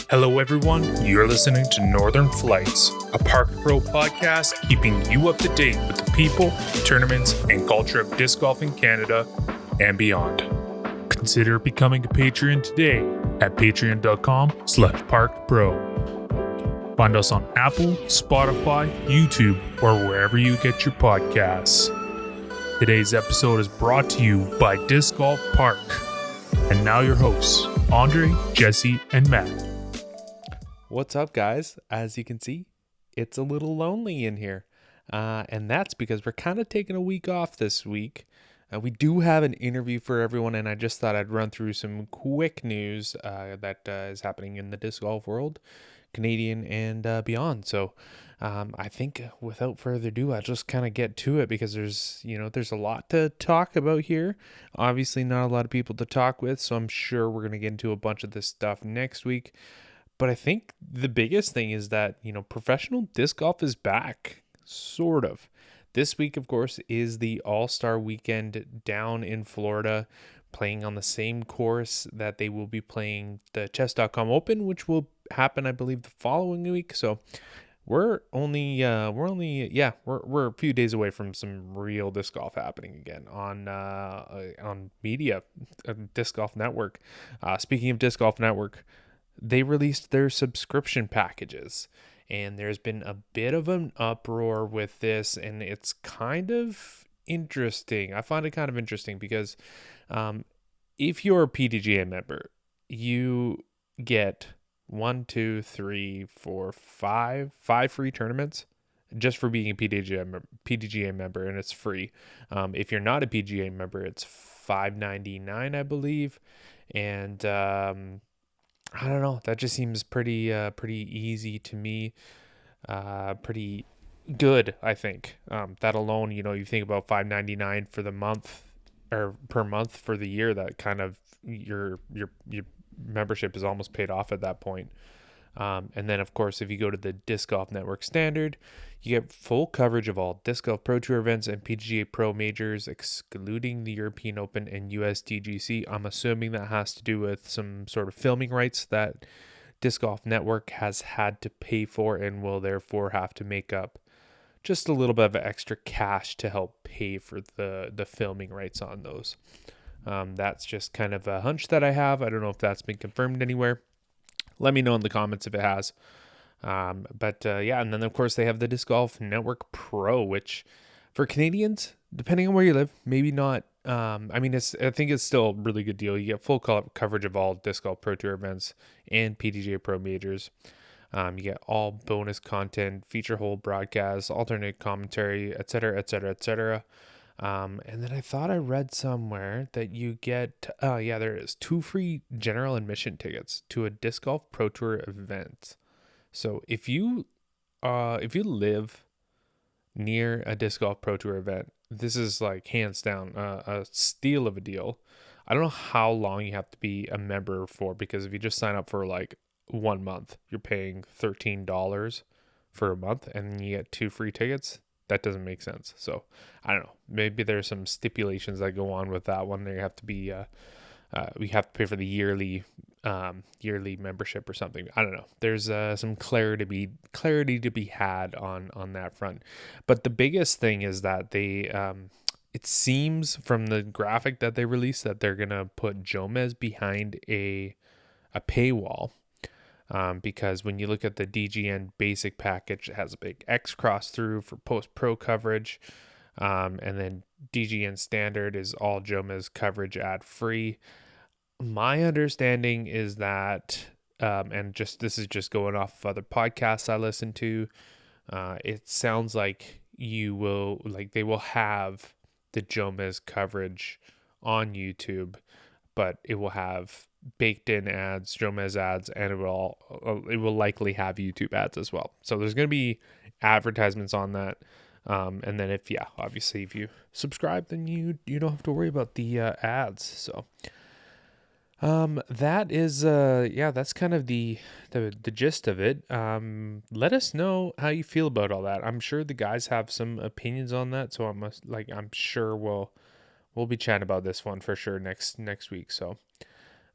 Hello, everyone. You're listening to Northern Flights, a Park Pro podcast keeping you up to date with the people, tournaments, and culture of disc golf in Canada and beyond. Consider becoming a Patreon today at patreon.com/parkpro. Find us on Apple, Spotify, YouTube, or wherever you get your podcasts. Today's episode is brought to you by DiscGolfPark. And now your hosts, Andre, Jesse, and Matt. What's up, guys? As you can see, it's a little lonely in here. And that's because we're kind of taking a week off this week. We do have an interview for everyone, and I just thought I'd run through some quick news that is happening in the disc golf world, Canadian and beyond. So I think without further ado, I'll just kind of get to it because there's a lot to talk about here. Obviously, not a lot of people to talk with, so I'm sure we're going to get into a bunch of this stuff next week. But I think the biggest thing is that, professional disc golf is back, sort of. This week, of course, is the All-Star Weekend down in Florida, playing on the same course that they will be playing the Chess.com Open, which will happen, I believe, the following week. So we're a few days away from some real disc golf happening again on media, Disc Golf Network. Speaking of Disc Golf Network, they released their subscription packages, and there's been a bit of an uproar with this, and it's kind of interesting. I find it kind of interesting because if you're a PDGA member, you get 5 free tournaments just for being a PDGA member, and it's free. If you're not a PGA member, it's $5.99, I believe, and I don't know. That just seems pretty easy to me. Pretty good, I think. That alone, you think about $5.99 for the month or per month for the year. That kind of your membership is almost paid off at that point. And then, of course, if you go to the Disc Golf Network Standard, you get full coverage of all Disc Golf Pro Tour events and PGA Pro majors, excluding the European Open and USDGC. I'm assuming that has to do with some sort of filming rights that Disc Golf Network has had to pay for and will therefore have to make up just a little bit of extra cash to help pay for the filming rights on those. That's just kind of a hunch that I have. I don't know if that's been confirmed anywhere. Let me know in the comments if it has. And then of course they have the Disc Golf Network Pro, which for Canadians, depending on where you live, maybe not. I think it's still a really good deal. You get full coverage of all Disc Golf Pro Tour events and PDGA Pro majors. You get all bonus content, feature whole broadcasts, alternate commentary, etc., etc., etc. And then I thought I read somewhere that you get, there is 2 free general admission tickets to a Disc Golf Pro Tour event. So if you live near a Disc Golf Pro Tour event, this is like hands down a steal of a deal. I don't know how long you have to be a member for, because if you just sign up for like 1 month, you're paying $13 for a month and you get 2 free tickets. That doesn't make sense. So I don't know. Maybe there's some stipulations that go on with that one. You have to be, we have to pay for the yearly membership or something. I don't know. There's some clarity to be had on that front. But the biggest thing is that they, it seems from the graphic that they released that they're gonna put Jomez behind a paywall. Because when you look at the DGN basic package, it has a big X cross through for post-pro coverage. And then DGN standard is all Jomez coverage ad free. My understanding is that, this is just going off of other podcasts I listen to. It sounds like they will have the Jomez coverage on YouTube, but it will have baked in ads, Jomez ads, and it will likely have YouTube ads as well. So there's going to be advertisements on that. And then if you subscribe, then you don't have to worry about the ads. So that is that's kind of the gist of it. Let us know how you feel about all that. I'm sure the guys have some opinions on that, so I'm sure we'll be chatting about this one for sure next week. So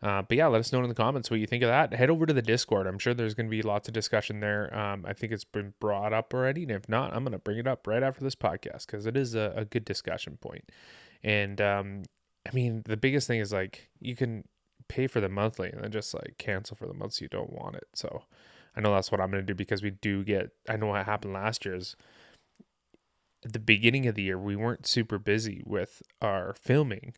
But yeah, let us know in the comments what you think of that. Head over to the Discord. I'm sure there's going to be lots of discussion there. I think it's been brought up already. And if not, I'm going to bring it up right after this podcast because it is a good discussion point. And I mean, the biggest thing is like you can pay for the monthly and then just like cancel for the months you don't want it. So I know that's what I'm going to do because we do get, I know what happened last year is at the beginning of the year, we weren't super busy with our filming.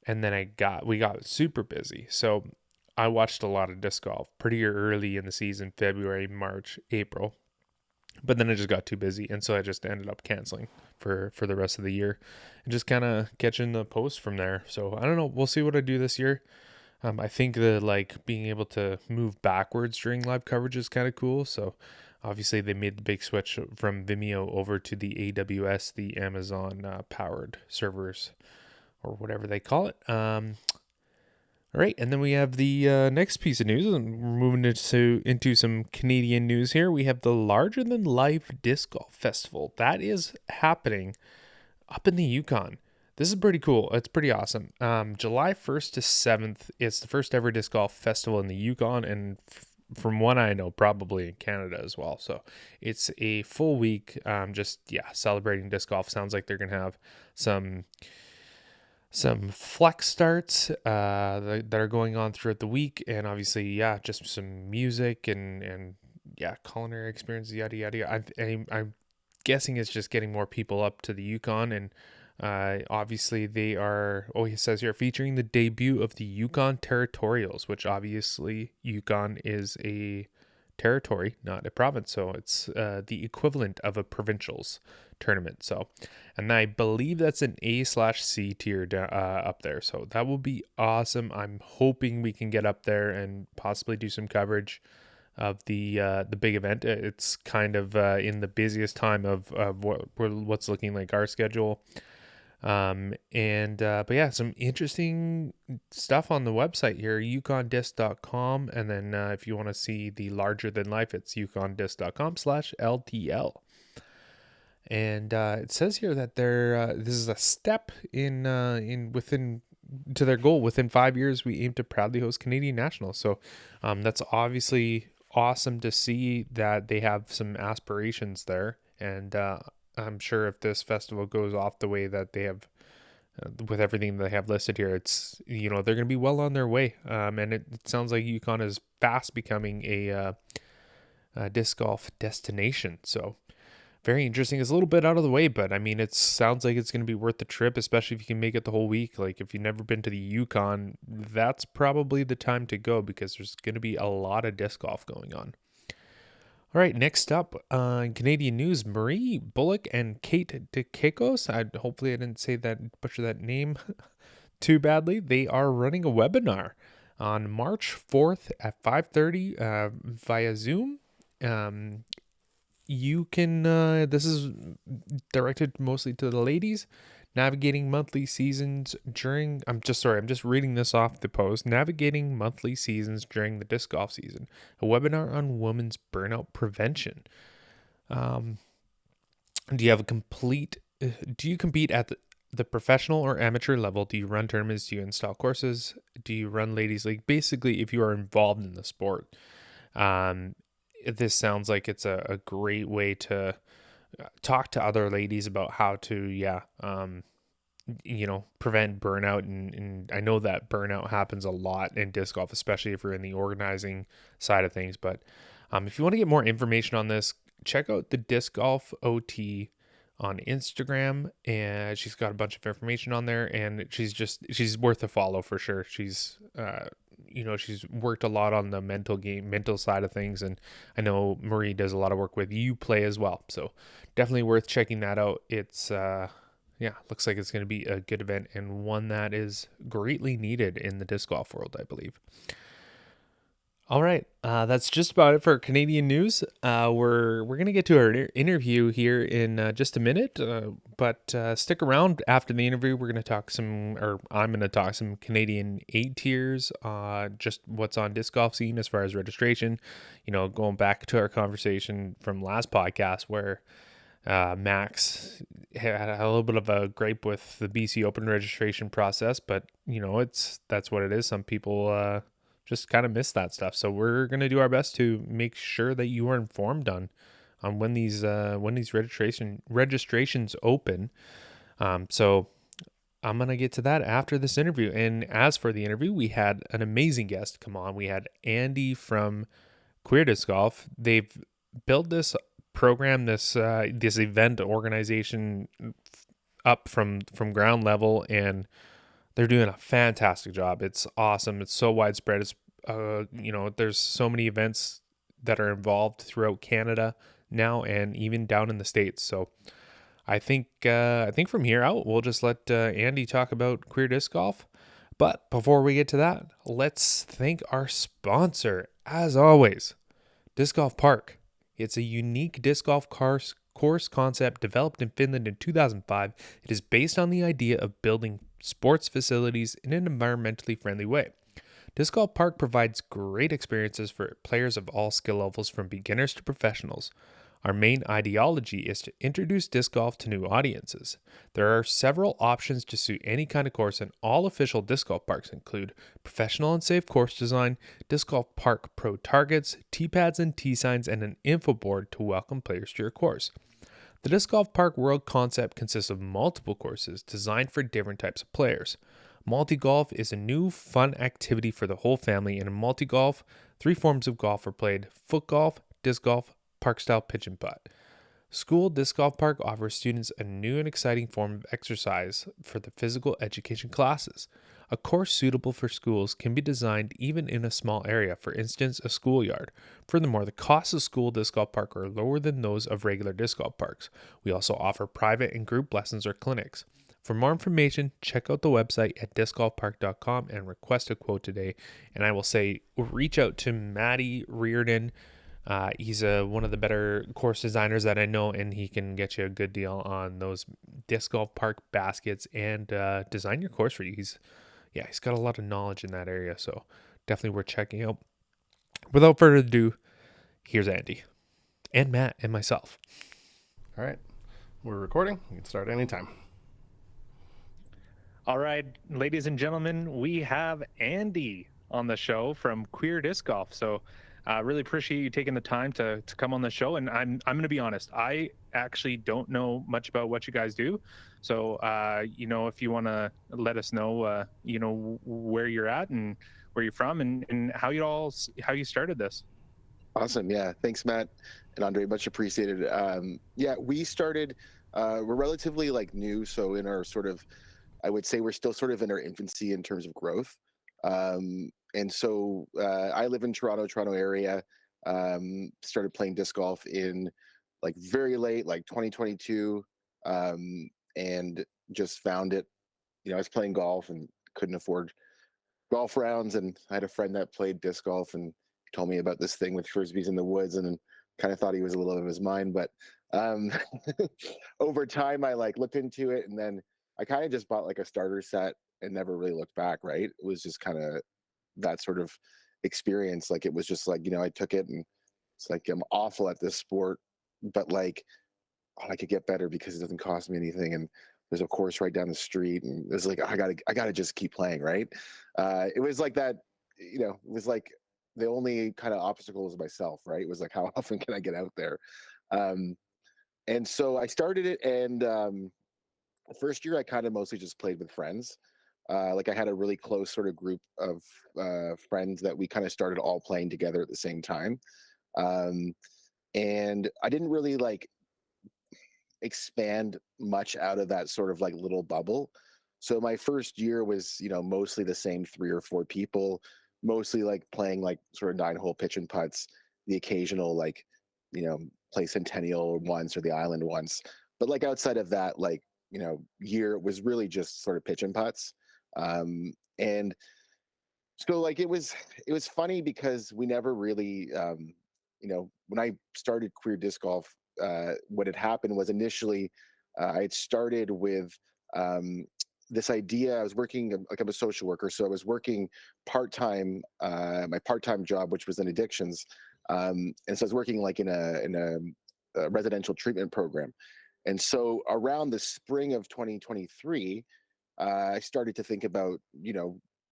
And then we got super busy. So I watched a lot of disc golf pretty early in the season, February, March, April. But then I just got too busy. And so I just ended up canceling for the rest of the year and just kind of catching the post from there. So I don't know. We'll see what I do this year. I think the like being able to move backwards during live coverage is kind of cool. So obviously they made the big switch from Vimeo over to the AWS, the Amazon powered servers or whatever they call it. All right, and then we have the next piece of news, and we're moving into some Canadian news here. We have the Larger Than Life Disc Golf Festival. That is happening up in the Yukon. This is pretty cool. It's pretty awesome. July 1st to 7th, it's the first ever disc golf festival in the Yukon, and from what I know, probably in Canada as well. So it's a full week, celebrating disc golf. Sounds like they're going to have some flex starts that are going on throughout the week, and obviously just some music and culinary experiences, yada yada yada. I'm guessing it's just getting more people up to the Yukon, and obviously they are, it says here, featuring the debut of the Yukon Territorials, which obviously Yukon is a territory, not a province, so it's the equivalent of a provincials tournament. So, and I believe that's an A/C tier up there, so that will be awesome. I'm hoping we can get up there and possibly do some coverage of the big event. It's kind of in the busiest time of what's looking like our schedule. But yeah, some interesting stuff on the website here, yukondisc.com. And then if you want to see the larger than life, it's yukondisc.com/LTL. And it says here that this is a step within to their goal. Within 5 years, we aim to proudly host Canadian Nationals. So that's obviously awesome to see that they have some aspirations there. And I'm sure if this festival goes off the way that they have, with everything they have listed here, it's, they're going to be well on their way. And it sounds like Yukon is fast becoming a disc golf destination. So very interesting. It's a little bit out of the way, but I mean, it sounds like it's going to be worth the trip, especially if you can make it the whole week. Like if you've never been to the Yukon, that's probably the time to go because there's going to be a lot of disc golf going on. All right, next up in Canadian news, Marie Bullock and Kate DeKekos. Hopefully I didn't butcher that name too badly. They are running a webinar on March 4th at 5:30 via Zoom. You can, this is directed mostly to the ladies, navigating monthly seasons during, I'm just reading this off the post, navigating monthly seasons during the disc golf season, a webinar on women's burnout prevention. Do you compete at the professional or amateur level? Do you run tournaments? Do you install courses? Do you run ladies league? Basically, if you are involved in the sport, this sounds like it's a great way to talk to other ladies about how to, prevent burnout. And I know that burnout happens a lot in disc golf, especially if you're in the organizing side of things. But if you want to get more information on this, check out the Disc Golf OT on Instagram, and she's got a bunch of information on there, and she's worth a follow for sure. She's she's worked a lot on the mental side of things, and I know Marie does a lot of work with Uplay as well, so definitely worth checking that out. It's looks like it's going to be a good event and one that is greatly needed in the disc golf world, I believe. All right, that's just about it for Canadian news. We're gonna get to our interview here in just a minute, but stick around after the interview. I'm gonna talk some Canadian 8 tiers, just what's on disc golf scene as far as registration. Going back to our conversation from last podcast where Max had a little bit of a gripe with the BC Open registration process, but that's what it is. Some people just kind of miss that stuff. So we're gonna do our best to make sure that you are informed on when these registrations open. So I'm gonna get to that after this interview. And as for the interview, we had an amazing guest come on. We had Andy from Queer Disc Golf. They've built this program, this event organization up from ground level, and they're doing a fantastic job. It's awesome. It's so widespread. It's there's so many events that are involved throughout Canada now, and even down in the States. So I think from here out, we'll just let Andy talk about Queer Disc Golf. But before we get to that, let's thank our sponsor, as always, Disc Golf Park. It's a unique disc golf course concept developed in Finland in 2005. It is based on the idea of building sports facilities in an environmentally friendly way. Disc Golf Park provides great experiences for players of all skill levels from beginners to professionals. Our main ideology is to introduce disc golf to new audiences. There are several options to suit any kind of course, and all official disc golf parks include professional and safe course design, Disc Golf Park Pro targets, tee pads and tee signs, and an info board to welcome players to your course. The Disc Golf Park World concept consists of multiple courses designed for different types of players. Multi-golf is a new fun activity for the whole family, and in multi-golf, 3 forms of golf are played: foot golf, disc golf, park style pitch and putt. School Disc Golf Park offers students a new and exciting form of exercise for the physical education classes. A course suitable for schools can be designed even in a small area, for instance, a schoolyard. Furthermore, the costs of School Disc Golf Park are lower than those of regular disc golf parks. We also offer private and group lessons or clinics. For more information, check out the website at discgolfpark.com and request a quote today. And I will say, reach out to Maddie Reardon. He's one of the better course designers that I know, and he can get you a good deal on those disc golf park baskets and design your course for you. He's got a lot of knowledge in that area, so definitely worth checking out. Without further ado, here's Andy and Matt and myself. All right, we're recording. You can start anytime. All right, ladies and gentlemen, we have Andy on the show from Queer Disc Golf. So really appreciate you taking the time to come on the show. And I'm going to be honest, I actually don't know much about what you guys do. So, if you want to let us know, where you're at and where you're from and how you started this. Awesome. Yeah. Thanks, Matt and Andre. Much appreciated. We started, we're relatively new. So in our I would say we're still sort of in our infancy in terms of growth. And so I live in Toronto area, started playing disc golf in very late, 2022, and just found it. I was playing golf and couldn't afford golf rounds. And I had a friend that played disc golf and told me about this thing with frisbees in the woods, and then kind of thought he was a little out of his mind. But over time, I looked into it, and then I kind of just bought a starter set and never really looked back, right? It was just kind of that sort of experience. It was just I took it, and it's I'm awful at this sport, but I could get better because it doesn't cost me anything. And there's a course right down the street, and it's I gotta just keep playing, right? It was that, it was the only kind of obstacle was myself, right? It was how often can I get out there? And so I started it, and the first year I kind of mostly just played with friends. I had a really close sort of group of friends that we kind of started all playing together at the same time. And I didn't really expand much out of that sort of little bubble. So my first year was, mostly the same 3 or 4 people, mostly playing sort of 9-hole pitch and putts, the occasional play Centennial once or the Island once. But outside of that, year was really just sort of pitch and putts. And so it was funny because we never really, when I started Queer Disc Golf, what had happened was initially I had started with this idea. I was working I'm a social worker, so I was working part-time, my part-time job, which was in addictions. And so I was working in residential treatment program. And so around the spring of 2023, I started to think about,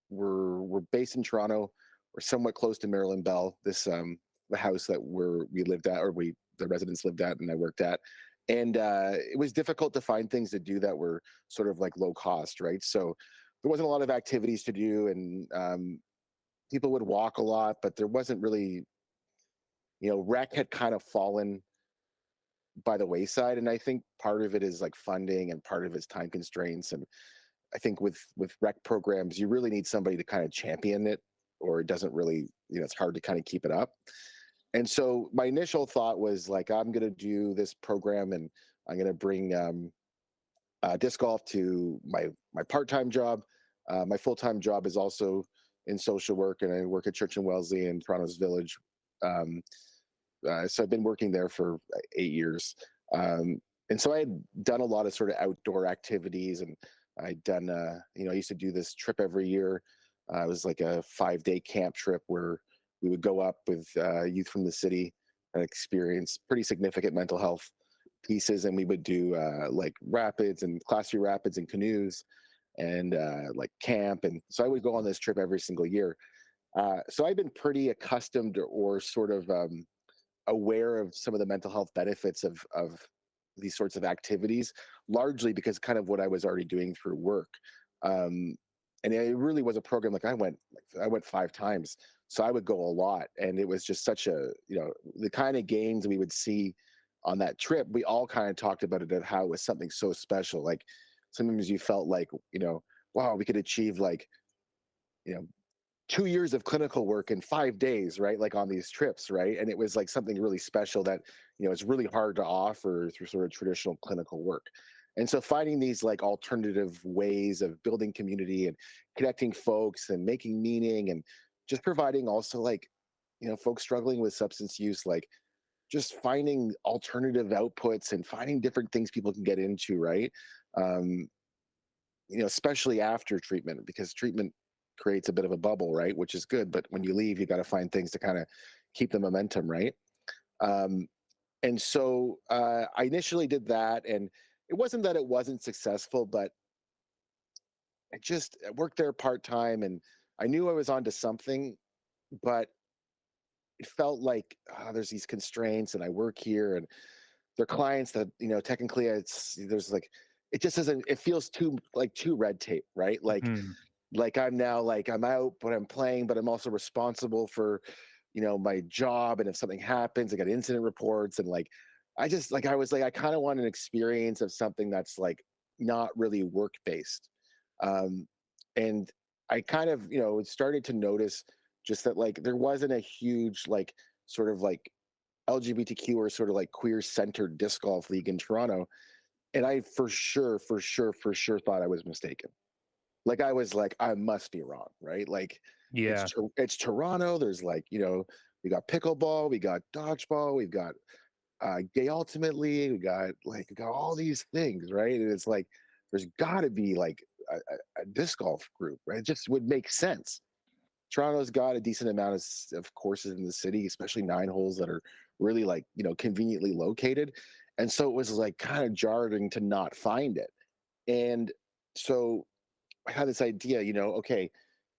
we're based in Toronto, we're somewhat close to Marilyn Bell, the house that we lived at, or the residents lived at, and I worked at. And it was difficult to find things to do that were sort of like low cost, right? So there wasn't a lot of activities to do, and people would walk a lot, but there wasn't really, rec had kind of fallen by the wayside. And I think part of it is like funding, and part of it's time constraints. And I think with rec programs, you really need somebody to kind of champion it, or it doesn't really, it's hard to kind of keep it up. And so my initial thought was like, I'm going to do this program, and I'm going to bring disc golf to my part-time job. My full-time job is also in social work, and I work at Church and Wellesley in Toronto's Village. So I've been working there for 8 years. And so I had done a lot of sort of outdoor activities, and I'd done, I used to do this trip every year. It was like a 5-day camp trip where we would go up with youth from the city and experience pretty significant mental health pieces. And we would do like rapids and class 3 rapids and canoes, and like camp. And so I would go on this trip every single year. So I've been pretty accustomed, or sort of aware of some of the mental health benefits of these sorts of activities, largely because kind of what I was already doing through work. And it really was a program, like I went 5 times, so I would go a lot. And it was just such a, the kind of gains we would see on that trip, we all kind of talked about it, of how it was something so special. Like sometimes you felt like, wow, we could achieve like, 2 years of clinical work in 5 days, right? Like on these trips, right? And it was like something really special that, it's really hard to offer through sort of traditional clinical work. And so finding these like alternative ways of building community and connecting folks and making meaning, and just providing also like, folks struggling with substance use, like just finding alternative outputs and finding different things people can get into, right? Um, especially after treatment, because treatment creates a bit of a bubble, right? Which is good, but when you leave, you got to find things to kind of keep the momentum, right? And so I initially did that, and it wasn't that it wasn't successful, but I worked there part time, and I knew I was onto something, but it felt like there's these constraints, and I work here, and they're clients that technically there's like, it just doesn't, it feels too red tape, right? Like I'm now, like I'm out, but I'm playing, but I'm also responsible for, my job. And if something happens, I got incident reports, and like, I was like, I kind of want an experience of something that's like not really work based. And I kind of, started to notice just that like there wasn't a huge like sort of like LGBTQ or sort of like queer centered disc golf league in Toronto. And I for sure thought I was mistaken. Like I was like, I must be wrong, right? Like Yeah. it's Toronto. There's like, we got pickleball, we got dodgeball, we've got gay ultimate league, we got all these things, right? And it's like there's got to be like a disc golf group, right? It just would make sense. Toronto's got a decent amount of courses in the city, especially 9 holes that are really like, conveniently located. And so it was like kind of jarring to not find it. And so I had this idea, okay,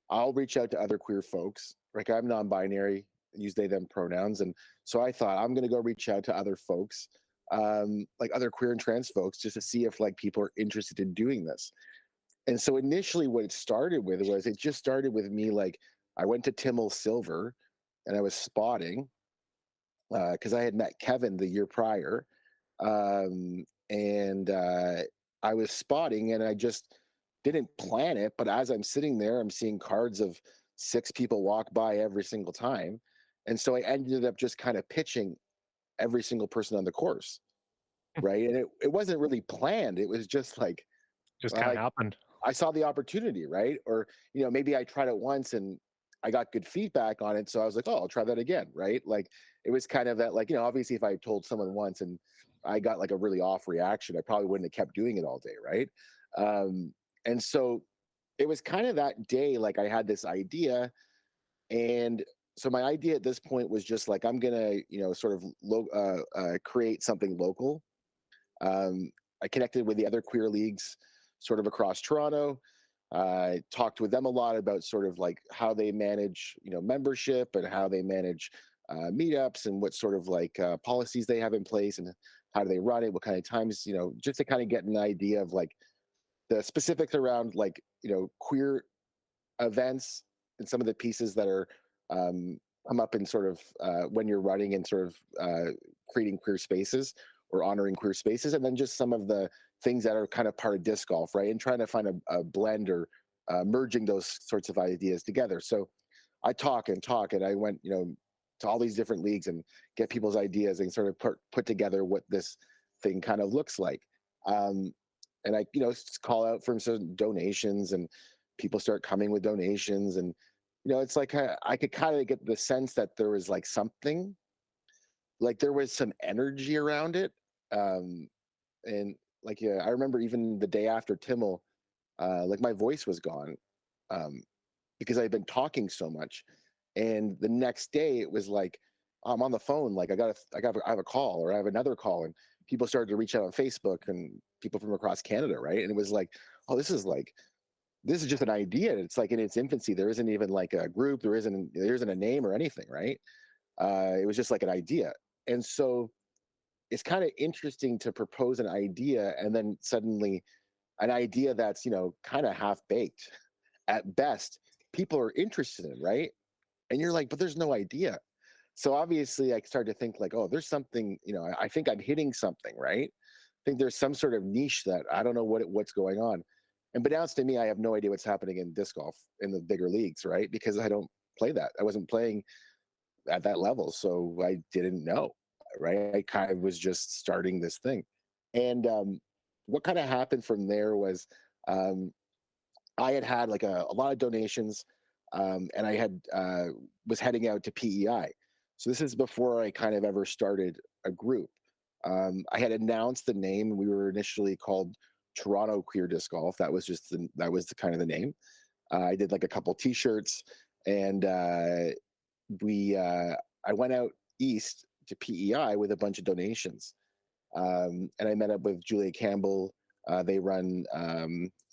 I'll reach out to other queer folks. Like I'm non-binary, use they them pronouns. And so I thought I'm going to go reach out to other folks, like other queer and trans folks, just to see if like people are interested in doing this. And so initially what it started with was, it just started with me, like I went to Timmel Silver and I was spotting because I had met Kevin the year prior. And I was spotting, and I just didn't plan it. But as I'm sitting there, I'm seeing cards of 6 people walk by every single time. And so I ended up just kind of pitching every single person on the course. Right. And it wasn't really planned. It was just like, Just kind of happened. I saw the opportunity, right? Or, maybe I tried it once and I got good feedback on it. So I was like, oh, I'll try that again, right? Like it was kind of that, like, obviously if I told someone once and I got like a really off reaction, I probably wouldn't have kept doing it all day, right? And so it was kind of that day, like I had this idea, and so my idea at this point was just like, I'm gonna, sort of create something local. I connected with the other queer leagues sort of across Toronto. Talked with them a lot about sort of like how they manage, membership, and how they manage meetups, and what sort of like policies they have in place, and how do they run it, what kind of times, just to kind of get an idea of like the specifics around like, queer events, and some of the pieces that are come up in sort of when you're running and sort of creating queer spaces or honoring queer spaces, and then just some of the things that are kind of part of disc golf, right? And trying to find a blend, or merging those sorts of ideas together. So I talk and talk, and I went, to all these different leagues and get people's ideas, and sort of put together what this thing kind of looks like. And I, call out for certain donations, and people start coming with donations, and it's like I could kind of get the sense that there was like something, like there was some energy around it. And like, yeah, I remember even the day after Timmel, like my voice was gone, because I'd been talking so much. And the next day it was like, I'm on the phone, like I have a call, or I have another call, and people started to reach out on Facebook, and people from across Canada, right? And it was like, oh, this is just an idea. It's like in its infancy. There isn't even like a group. There isn't a name or anything, right? It was just like an idea. And so it's kind of interesting to propose an idea, and then suddenly an idea that's, kind of half baked at best, people are interested in, right? And you're like, but there's no idea. So obviously I started to think like, oh, there's something, I think I'm hitting something, right? I think there's some sort of niche that I don't know what's going on. And unbeknownst to me, I have no idea what's happening in disc golf in the bigger leagues, right? Because I don't play that. I wasn't playing at that level, so I didn't know, right? I kind of was just starting this thing. And what kind of happened from there was, I had like a lot of donations, and I had was heading out to PEI. So this is before I kind of ever started a group. I had announced the name. We were initially called Toronto Queer Disc Golf. That was the kind of the name. I did like a couple T-shirts, and I went out east to PEI with a bunch of donations, and I met up with Julia Campbell. They run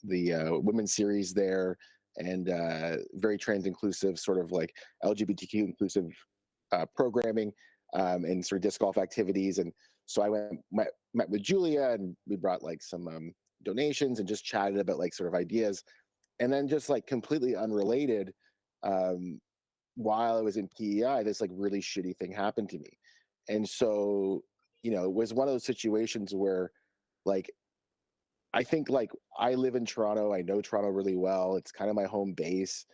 the women's series there, and very trans inclusive, sort of like LGBTQ inclusive programming, and sort of disc golf activities. And so I met with Julia, and we brought like some donations, and just chatted about like sort of ideas. And then just like completely unrelated, while I was in PEI, this like really shitty thing happened to me. And so, it was one of those situations where, like, I think like I live in Toronto. I know Toronto really well. It's kind of my home base.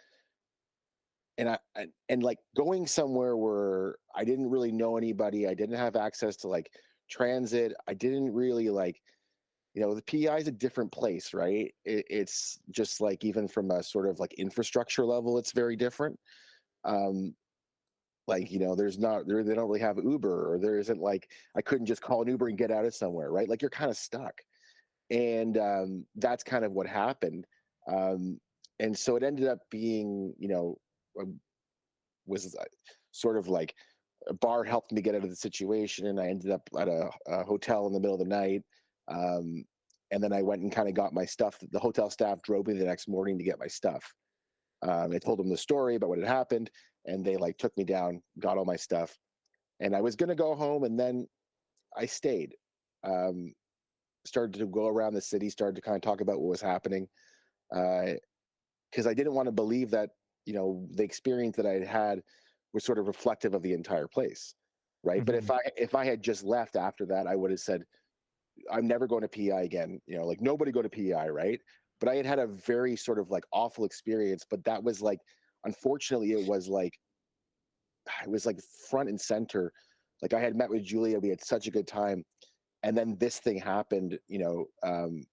And like going somewhere where I didn't really know anybody, I didn't have access to like transit. I didn't really like, the PEI is a different place, right? It's just like, even from a sort of like infrastructure level, it's very different. Like, there's not there, they don't really have Uber, or there isn't like, I couldn't just call an Uber and get out of somewhere, right? Like you're kind of stuck. And that's kind of what happened. And so it ended up being, was sort of like a bar helped me get out of the situation, and I ended up at a hotel in the middle of the night. And then I went and kind of got my stuff. The hotel staff drove me the next morning to get my stuff. I told them the story about what had happened, and they like took me down, got all my stuff, and I was gonna go home, and then I stayed. Started to go around the city, started to kind of talk about what was happening, because I didn't want to believe that, the experience that I had was sort of reflective of the entire place, right? But if I had just left after that, I would have said, I'm never going to PEI again. Like nobody go to PEI, right? But I had a very sort of like awful experience. But that was like, unfortunately, it was like front and center. Like I had met with Julia, we had such a good time, and then this thing happened,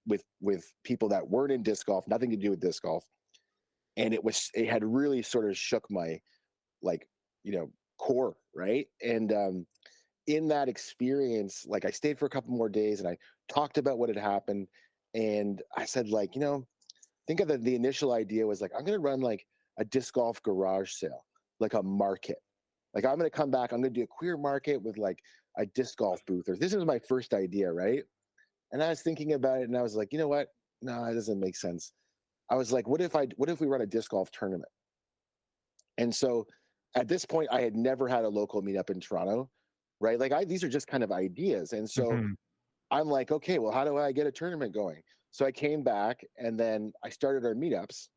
with people that weren't in disc golf, nothing to do with disc golf, and it had really sort of shook my like, core, right? And in that experience, like I stayed for a couple more days, and I talked about what had happened, and I said like, think of the initial idea was like, I'm gonna run like a disc golf garage sale, like a market, Like, I'm going to come back, I'm going to do a queer market with like a disc golf booth, or this was my first idea, right? And I was thinking about it, and I was like, you know what? No, it doesn't make sense. I was like, what if we run a disc golf tournament? And so at this point, I had never had a local meetup in Toronto, right? Like, these are just kind of ideas. And so I'm like, okay, well, how do I get a tournament going? So I came back, and then I started our meetups,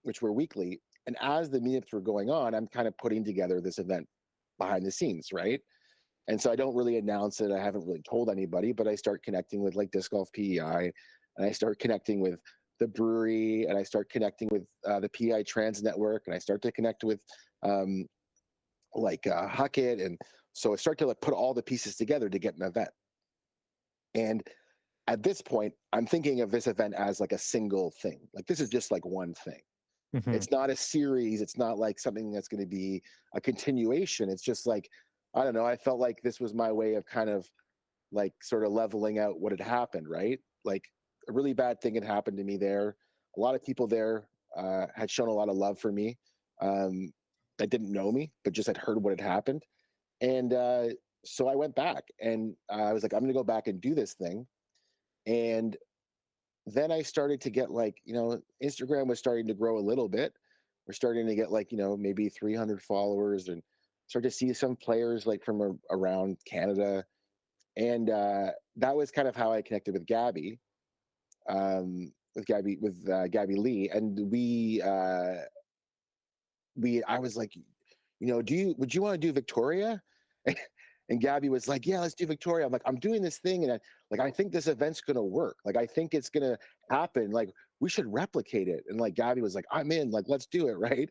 which were weekly. And as the meetups were going on, I'm kind of putting together this event behind the scenes, right? And so I don't really announce it. I haven't really told anybody, but I start connecting with like Disc Golf PEI, and I start connecting with the brewery, and I start connecting with the PEI Trans Network, and I start to connect with Huckett. And so I start to like put all the pieces together to get an event. And at this point, I'm thinking of this event as like a single thing. Like, this is just like one thing. It's not a series. It's not like something that's going to be a continuation. It's just like, I don't know. I felt like this was my way of kind of like sort of leveling out what had happened, right? Like, a really bad thing had happened to me there. A lot of people there had shown a lot of love for me that didn't know me, but just had heard what had happened. And so I went back, and I was like, I'm going to go back and do this thing. And then I started to get like, Instagram was starting to grow a little bit. We're starting to get like, maybe 300 followers, and start to see some players like from around Canada. And that was kind of how I connected with Gabby, Gabby Lee. And I was like, would you want to do Victoria? And Gabby was like, yeah, let's do Victoria. I'm like, I'm doing this thing, and I think this event's gonna work. Like, I think it's gonna happen. Like, we should replicate it. And like, Gabby was like, I'm in. Like, let's do it, right?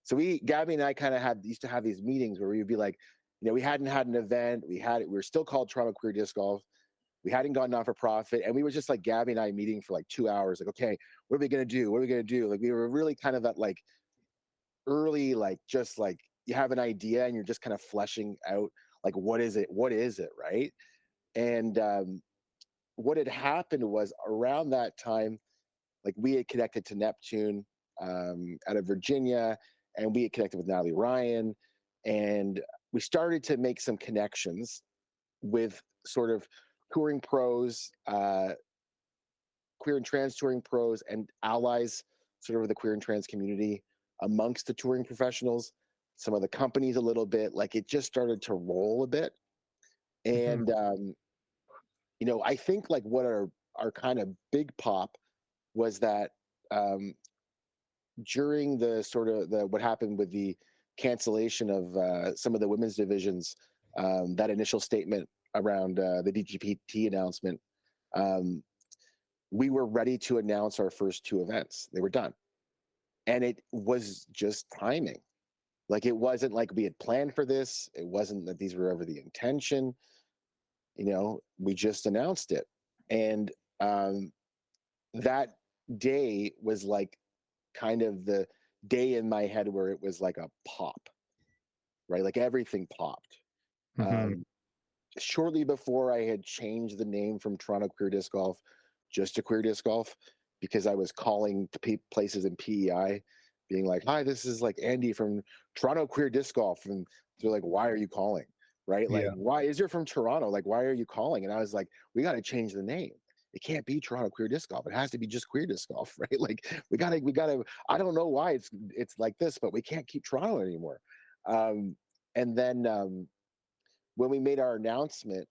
So Gabby and I kind of used to have these meetings where we'd be like, we hadn't had an event. We were still called Toronto Queer Disc Golf. We hadn't gotten off for profit, and we were just like Gabby and I meeting for like 2 hours. Like, okay, what are we gonna do? What are we gonna do? Like, we were really kind of at like early, like just like you have an idea and you're just kind of fleshing out like what is it, right? And what had happened was around that time, like we had connected to Neptune out of Virginia, and we had connected with Natalie Ryan, and we started to make some connections with sort of touring pros, queer and trans touring pros, and allies sort of the queer and trans community amongst the touring professionals, some of the companies a little bit. Like, it just started to roll a bit. And I think like what our kind of big pop was that during the sort of what happened with the cancellation of some of the women's divisions, that initial statement around the DGPT announcement, we were ready to announce our first 2 events. They were done. And it was just timing. Like, it wasn't like we had planned for this. It wasn't that these were ever the intention. We just announced it. And that day was like kind of the day in my head where it was like a pop, right? Like, everything popped. Shortly before, I had changed the name from Toronto Queer Disc Golf just to Queer Disc Golf, because I was calling to places in PEI being like, hi, this is like Andi from Toronto Queer Disc Golf. And they're like, why are you calling? Right? Like, why is you're from Toronto? Like, why are you calling? And I was like, we got to change the name. It can't be Toronto Queer Disc Golf. It has to be just Queer Disc Golf, right? Like, we gotta, I don't know why it's like this, but we can't keep Toronto anymore. And then when we made our announcement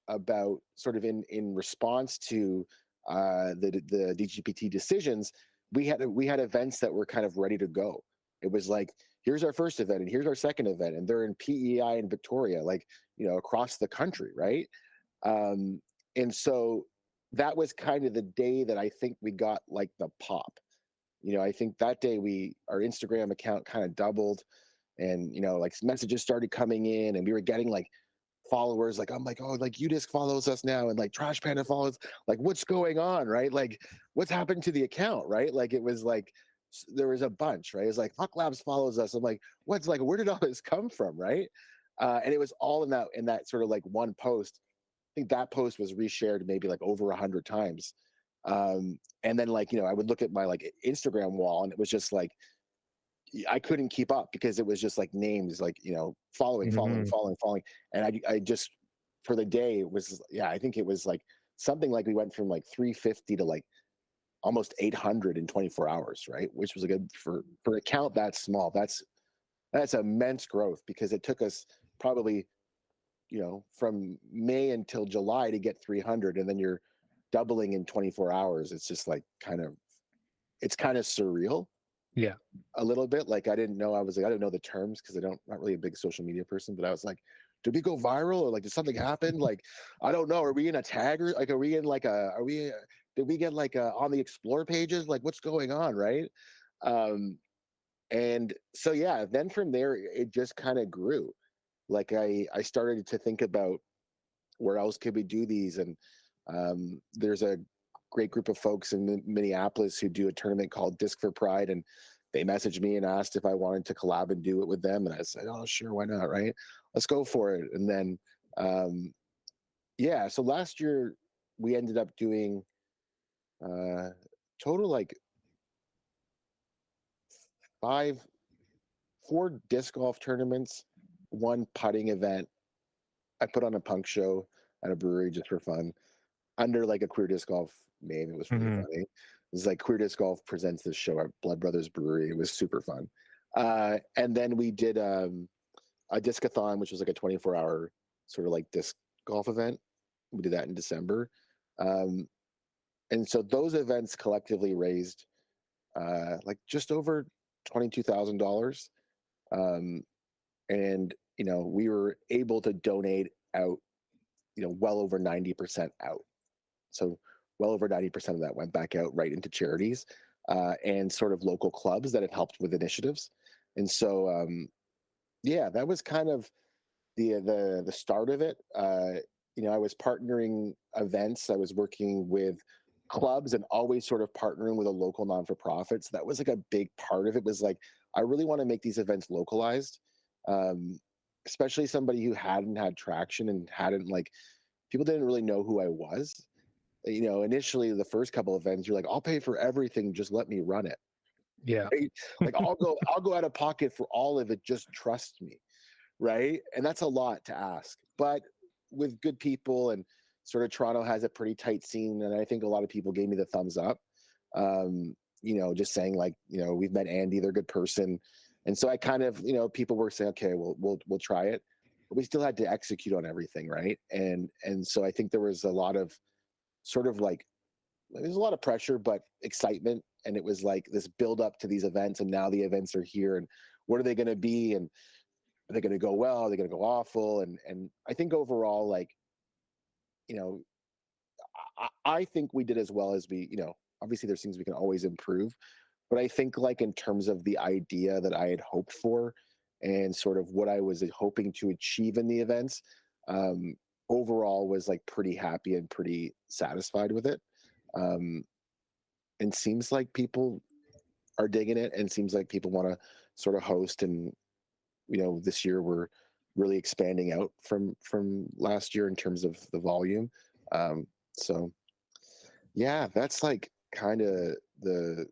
about sort of in response to the DGPT decisions, we had events that were kind of ready to go. It was like, here's our first event and here's our second event, and they're in PEI in Victoria, like, across the country, right? And so that was kind of the day that I think we got like the pop. I think that day our Instagram account kind of doubled, and like messages started coming in, and we were getting like followers. Like, I'm like, oh, like UDisc follows us now, and like Trash Panda follows. Like, what's going on, right? Like, what's happened to the account, right? Like, it was like there was a bunch, right? It was like Huck Labs follows us. I'm like, where did all this come from, right? And it was all in that sort of like one post. I think that post was reshared maybe like over 100 times. And then like, I would look at my like Instagram wall, and it was just like I couldn't keep up because it was just like names, like, following, Mhm. following. And I just, for the day, it was, yeah, I think it was like something like we went from like 350 to like almost 800 in 24 hours, right? Which was a good, for an account that small, that's immense growth, because it took us probably, from May until July to get 300, and then you're doubling in 24 hours. It's just like it's kind of surreal Yeah. a little bit. Like, I didn't know, I didn't know the terms, because not really a big social media person, but I was like, did we go viral, or like, did something happen? Like, I don't know. Are we in a tag, or like, did we get like on the explore pages? Like, what's going on? Right. Um, and so, yeah, then from there, it just kind of grew. Like, I started to think about where else could we do these. And there's a great group of folks in Minneapolis who do a tournament called Disc for Pride, and they messaged me and asked if I wanted to collab and do it with them, and I said, oh, sure, why not, right? Let's go for it. And then yeah, so last year we ended up doing total like four disc golf tournaments, one putting event. I put on a punk show at a brewery just for fun, under like a Queer Disc Golf name. It was really Mhm. funny. It was like Queer Disc Golf presents this show at Blood Brothers Brewery. It was super fun. And then we did a discathon, which was like a 24-hour sort of like disc golf event. We did that in December. Um, and so those events collectively raised like just over $22,000. Um, and, we were able to donate out, well over 90% out. So well over 90% of that went back out right into charities and sort of local clubs that have helped with initiatives. And so, yeah, that was kind of the start of it. I was partnering events. I was working with clubs and always sort of partnering with a local non-for-profit. So that was like a big part of it. Was like, I really want to make these events localized, um, especially somebody who hadn't had traction and hadn't, like, people didn't really know who I was. Initially the first couple events, you're like, I'll pay for everything, just let me run it. Yeah. Right? Like, I'll go out of pocket for all of it, just trust me. Right. And that's a lot to ask, but with good people, and sort of Toronto has a pretty tight scene. And I think a lot of people gave me the thumbs up, just saying, like, we've met Andi, they're a good person. And so I kind of, people were saying, okay, we'll try it, but we still had to execute on everything. Right. And so I think there was a lot of sort of like, there's a lot of pressure, but excitement. And it was like this build up to these events. And now the events are here, and what are they going to be? And are they going to go well? Are they going to go awful? And I think overall, like, you know, I think we did as well as we, obviously there's things we can always improve, but I think, like, in terms of the idea that I had hoped for and sort of what I was hoping to achieve in the events, um, overall was like pretty happy and pretty satisfied with it. Um, and seems like people are digging it, and seems like people want to sort of host. And this year we're really expanding out from last year in terms of the volume. So yeah, that's like kind of the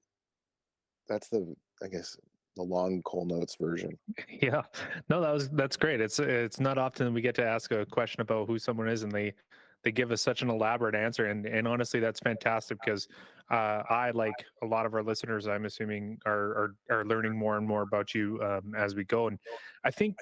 I guess the long Cole Notes version. Yeah. No, that's great. It's not often we get to ask a question about who someone is and they give us such an elaborate answer, and honestly that's fantastic, because I, like a lot of our listeners, I'm assuming are learning more and more about you as we go. And I think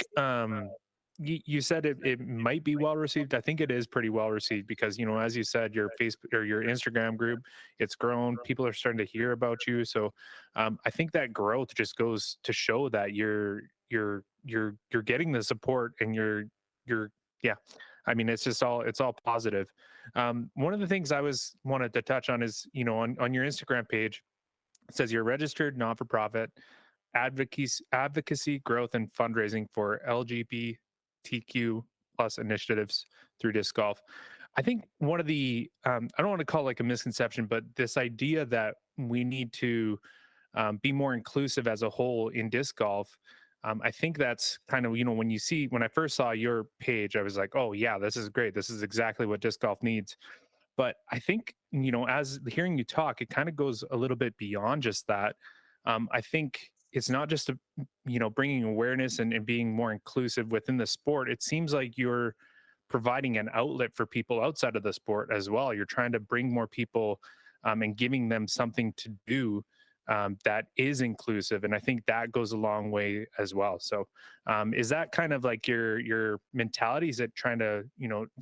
you said it might be well received. I think it is pretty well received, because as you said, your Facebook or your Instagram group, it's grown. People are starting to hear about you. So I think that growth just goes to show that you're getting the support, and you're yeah. I mean, it's all positive. One of the things I was wanted to touch on is, on your Instagram page, it says you're registered non-for-profit advocacy, growth, and fundraising for LGBTQ plus initiatives through disc golf. I think one of the I don't want to call it like a misconception, but this idea that we need to be more inclusive as a whole in disc golf. I think that's kind of, when I first saw your page, I was like, oh yeah, this is great. This is exactly what disc golf needs. But I think, as hearing you talk, it kind of goes a little bit beyond just that. I think it's not just bringing awareness and being more inclusive within the sport. It seems like you're providing an outlet for people outside of the sport as well. You're trying to bring more people and giving them something to do that is inclusive, and I think that goes a long way as well. So is that kind of like your mentality? Is it trying to,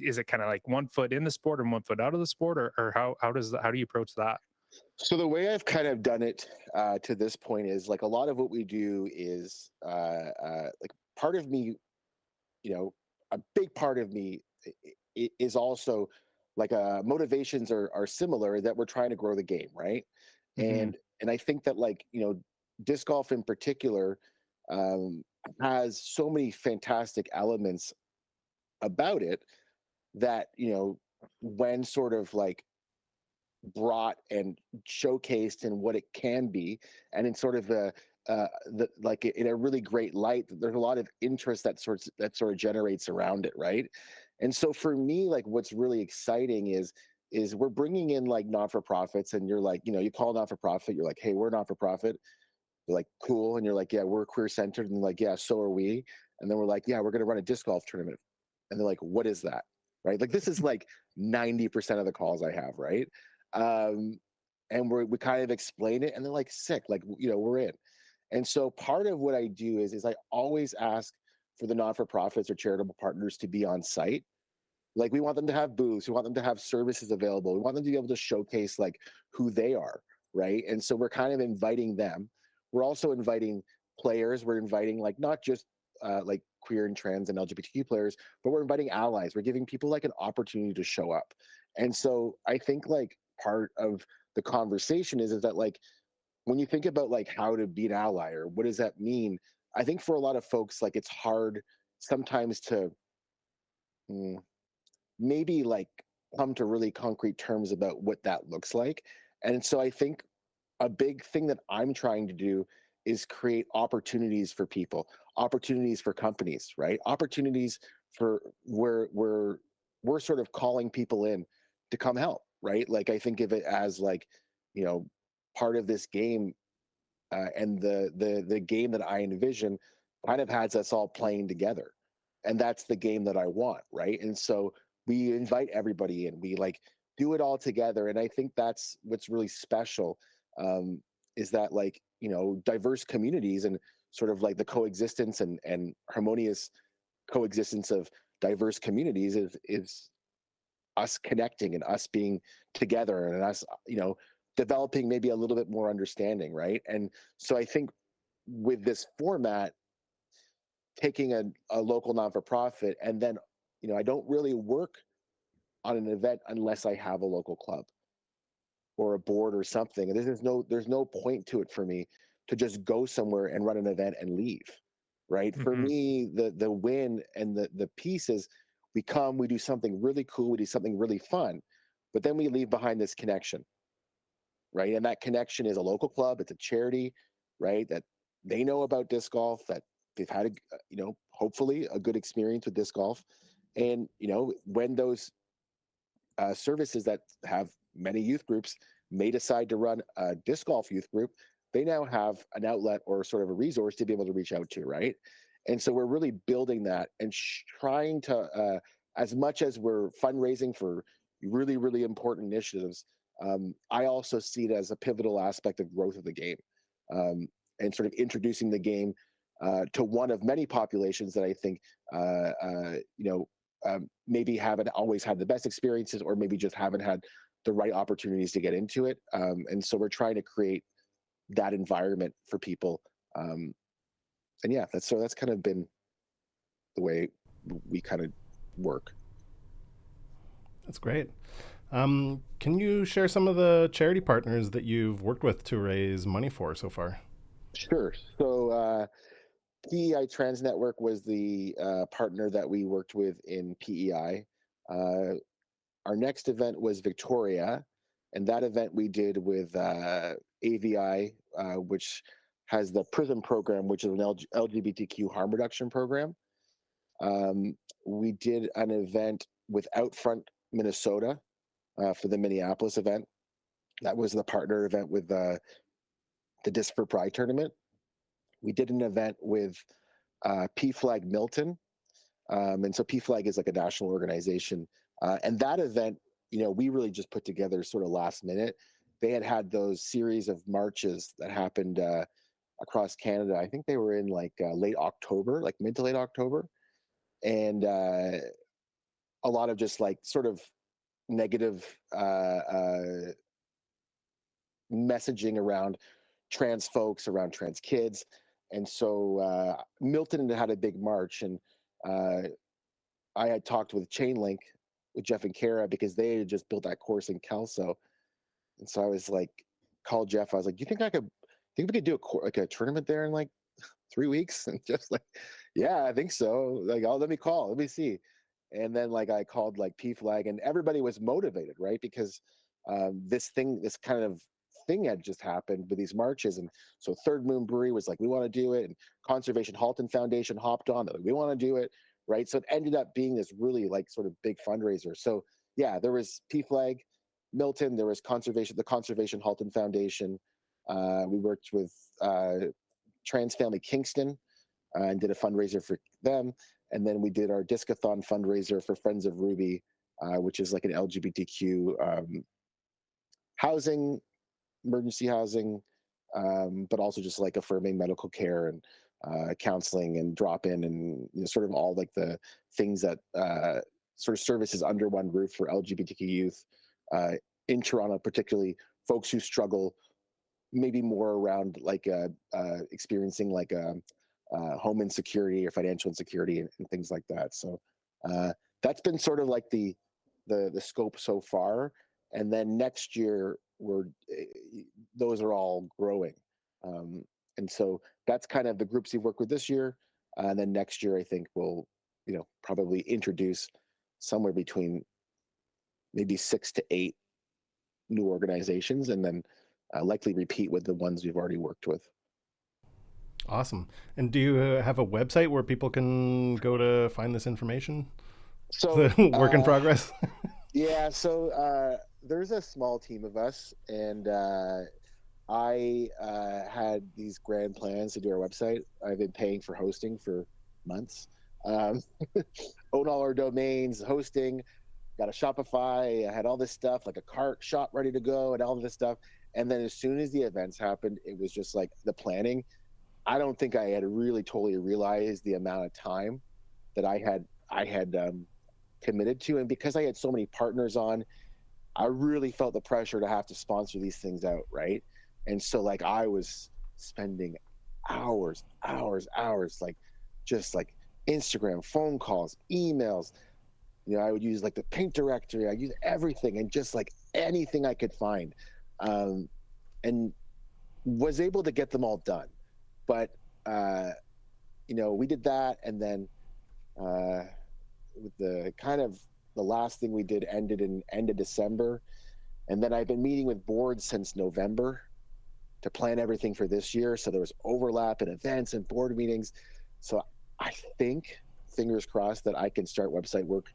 is it kind of like 1 foot in the sport and 1 foot out of the sport, or how do you approach that? So the way I've kind of done it to this point is like a lot of what we do is like part of me, a big part of me is also like motivations are similar, that we're trying to grow the game, right? Hmm. And I think that, like, disc golf in particular um, has so many fantastic elements about it that, when sort of like brought and showcased in what it can be, and in sort of like in a really great light, there's a lot of interest that sort of generates around it, right? And so for me, like, what's really exciting is we're bringing in like non-for-profits, and you're like, you call non-for-profit, you're like, hey, we're not-for-profit. They're like, cool. And you're like, yeah, we're queer centered. And like, yeah, so are we. And then we're like, yeah, we're going to run a disc golf tournament. And they're like, what is that? Right? Like, this is like 90% of the calls I have, right? um and we kind of explain it, and they're like, sick, like, we're in. And so part of what I do is I always ask for the non-for-profits or charitable partners to be on site. Like, we want them to have booths, we want them to have services available, we want them to be able to showcase like who they are, right? And so we're kind of inviting them. We're also inviting players. We're inviting, like, not just like queer and trans and LGBTQ players, but we're inviting allies. We're giving people like an opportunity to show up. And so I think, like, part of the conversation is that, like, when you think about like how to be an ally or what does that mean, I think for a lot of folks, like, it's hard sometimes to mm, maybe like come to really concrete terms about what that looks like. And so I think a big thing that I'm trying to do is create opportunities for people, opportunities for companies, right? Opportunities for where we're sort of calling people in to come help, right? Like, I think of it as like, you know, part of this game, and the game that I envision kind of has us all playing together, and that's the game that I want, right? And so we invite everybody in, we like do it all together, and I think that's what's really special, is that, like, diverse communities and sort of like the coexistence and harmonious coexistence of diverse communities is us connecting and us being together, and us, developing maybe a little bit more understanding, right? And so I think with this format, taking a local non-for-profit, and then, I don't really work on an event unless I have a local club or a board or something. And there's no point to it for me to just go somewhere and run an event and leave, right? For Hmm. me, the win and the piece is, we do something really cool, we do something really fun, but then we leave behind this connection, right? And that connection is a local club, it's a charity, right? That they know about disc golf, that they've had hopefully a good experience with disc golf. And when those services that have many youth groups may decide to run a disc golf youth group, they now have an outlet or sort of a resource to be able to reach out to, right? And so we're really building that and trying to, as much as we're fundraising for really, really important initiatives, I also see it as a pivotal aspect of growth of the game, and sort of introducing the game to one of many populations that I think, maybe haven't always had the best experiences, or maybe just haven't had the right opportunities to get into it. And so we're trying to create that environment for people. Um, and yeah, that's kind of been the way we kind of work. That's great. Can you share some of the charity partners that you've worked with to raise money for so far? Sure. So PEI Trans Network was the partner that we worked with in PEI. Our next event was Victoria, and that event we did with AVI, which has the PRISM program, which is an LGBTQ harm reduction program. We did an event with Outfront Minnesota for the Minneapolis event. That was the partner event with the Disc for Pride tournament. we did an event with PFLAG Milton. And so PFLAG is like a national organization. And that event, we really just put together sort of last minute. They had those series of marches that happened across Canada. I think they were in like late October, like mid to late October. And a lot of just like sort of negative messaging around trans folks, around trans kids. And so Milton had a big march, and I had talked with Chainlink, with Jeff and Kara, because they had just built that course in Kelso. And so I was like, called Jeff. I was like, do you think we could do a tournament there in like 3 weeks? And just like, yeah, I think so. Like, let me see. And then like I called like PFLAG, and everybody was motivated, right? Because this kind of thing had just happened with these marches. And so Third Moon Brewery was like, we want to do it. And Conservation Halton Foundation hopped on, like, we want to do it, right? So it ended up being this really like sort of big fundraiser. So yeah, there was PFLAG Milton, there was the Conservation Halton Foundation. We worked with Trans Family Kingston and did a fundraiser for them. And then we did our Discathon fundraiser for Friends of Ruby, which is like an LGBTQ housing, emergency housing, but also just like affirming medical care and counseling and drop-in, and sort of all like the things that sort of services under one roof for LGBTQ youth in Toronto, particularly folks who struggle maybe more around like experiencing like home insecurity or financial insecurity and things like that. So that's been sort of like the scope so far. And then next year those are all growing. And so that's kind of the groups you've worked with this year. And then next year, I think we'll, probably introduce somewhere between maybe 6 to 8 new organizations, and then likely repeat with the ones we've already worked with. Awesome. And do you have a website where people can go to find this information? So work in progress. Yeah. So there's a small team of us, and I had these grand plans to do our website. I've been paying for hosting for months. Own all our domains, hosting, got a Shopify. I had all this stuff, like a cart shop ready to go and all of this stuff. And then as soon as the events happened, it was just like the planning. I don't think I had really totally realized the amount of time that I had committed to. And because I had so many partners on, I really felt the pressure to have to sponsor these things out, right? And so like I was spending hours, like just like Instagram, phone calls, emails. I would use like the Paint directory. I use everything and just like anything I could find, and was able to get them all done. But we did that, and then with the kind of the last thing we did ended in end of December, and then I've been meeting with boards since November to plan everything for this year. So there was overlap in events and board meetings. So I think, fingers crossed, that I can start website work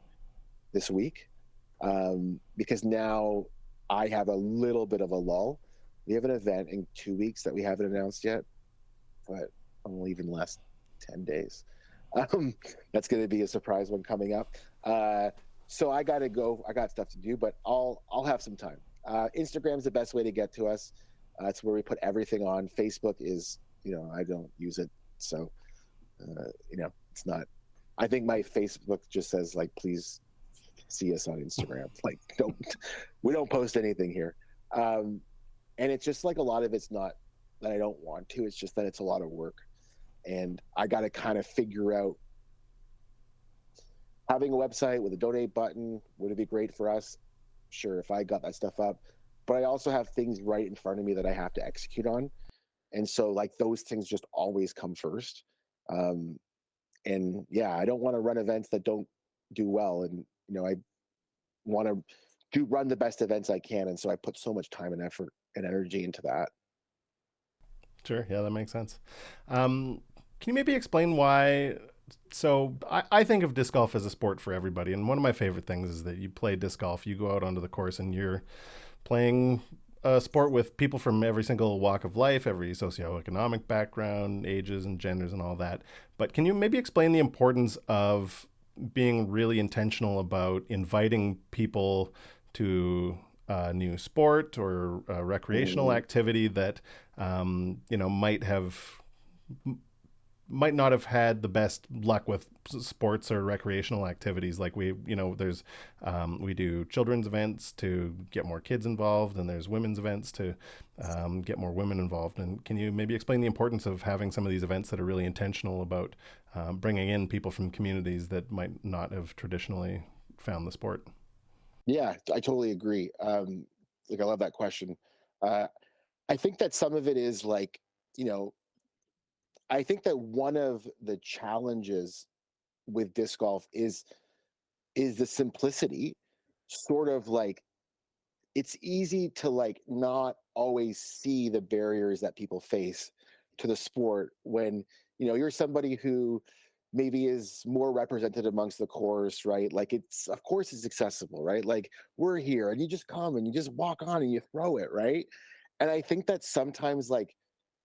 this week, because now I have a little bit of a lull. We have an event in 2 weeks that we haven't announced yet, but only even less 10 days. That's going to be a surprise one coming up. So I got to go. I got stuff to do, but I'll have some time. Instagram's the best way to get to us. It's where we put everything on. Facebook is, I don't use it. So, it's not, I think my Facebook just says like, please see us on Instagram. Like, we don't post anything here. And it's just like a lot of it's not that I don't want to, it's just that it's a lot of work. And I got to kind of figure out, having a website with a donate button, would it be great for us? Sure, if I got that stuff up. But I also have things right in front of me that I have to execute on. And so like those things just always come first. And yeah, I don't want to run events that don't do well. And, I want to run the best events I can. And so I put so much time and effort and energy into that. Sure. Yeah, that makes sense. Can you maybe explain why? So I think of disc golf as a sport for everybody. And one of my favorite things is that you play disc golf, you go out onto the course and you're playing a sport with people from every single walk of life, every socioeconomic background, ages and genders and all that. But can you maybe explain the importance of being really intentional about inviting people to a new sport or a recreational activity that might not have had the best luck with sports or recreational activities. Like we do children's events to get more kids involved, and there's women's events to get more women involved. And can you maybe explain the importance of having some of these events that are really intentional about bringing in people from communities that might not have traditionally found the sport? Yeah, I totally agree. I love that question. Uh, I think that some of it is like, you know, I think that one of the challenges with disc golf is the simplicity. Sort of like it's easy to like not always see the barriers that people face to the sport when you're somebody who maybe is more represented amongst the course, right? Like it's of course it's accessible, right? Like we're here and you just come and you just walk on and you throw it, right? And I think that sometimes like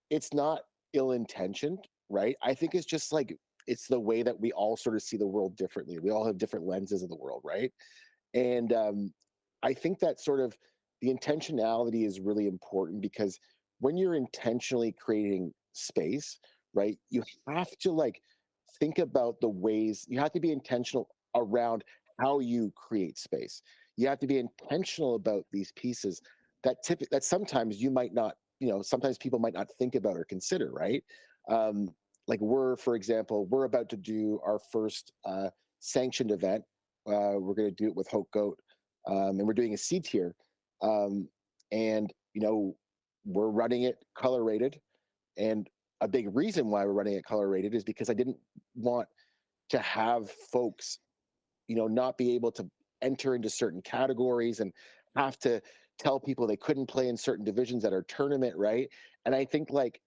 it's not ill-intentioned, right? I think it's just like it's the way that we all sort of see the world differently. We all have different lenses of the world, right? And I think that sort of the intentionality is really important because when you're intentionally creating space, right, you have to like think about the ways you have to be intentional around how you create space. You have to be intentional about these pieces that sometimes you might not, sometimes people might not think about or consider, right? Um, like for example, we're about to do our first sanctioned event. We're going to do it with Hope Goat, and we're doing a C tier, and we're running it color rated. And a big reason why we're running it color rated is because I didn't want to have folks, not be able to enter into certain categories and have to tell people they couldn't play in certain divisions at our tournament, right? And I think like,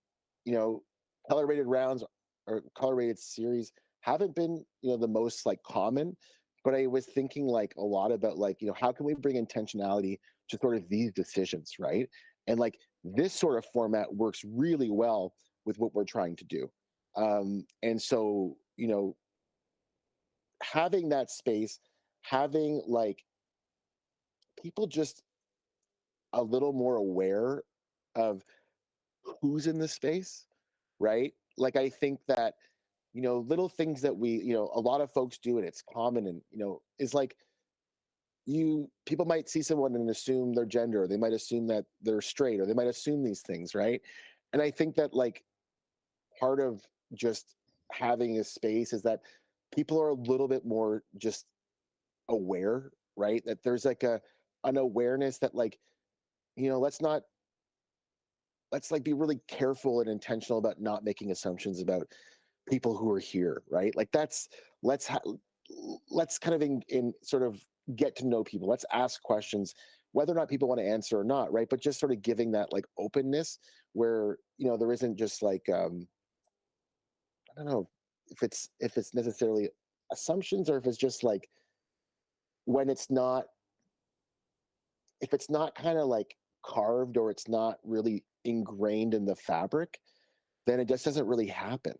you know, color rated rounds or color rated series haven't been, the most like common, but I was thinking like a lot about like, how can we bring intentionality to sort of these decisions, right? And like this sort of format works really well with what we're trying to do. And so, having that space, having like people just a little more aware of who's in the space, right? Like I think that, little things that a lot of folks do and it's common and, is like people might see someone and assume their gender, or they might assume that they're straight, or they might assume these things, right? And I think that like part of just having a space is that people are a little bit more just aware, right? That there's like an awareness that like, let's like be really careful and intentional about not making assumptions about people who are here, right? Like let's let's kind of in sort of get to know people. Let's ask questions, whether or not people want to answer or not, right? But just sort of giving that like openness where there isn't just like I don't know if it's necessarily assumptions or if it's just like when it's not if it's not kind of like carved or it's not really ingrained in the fabric, then it just doesn't really happen.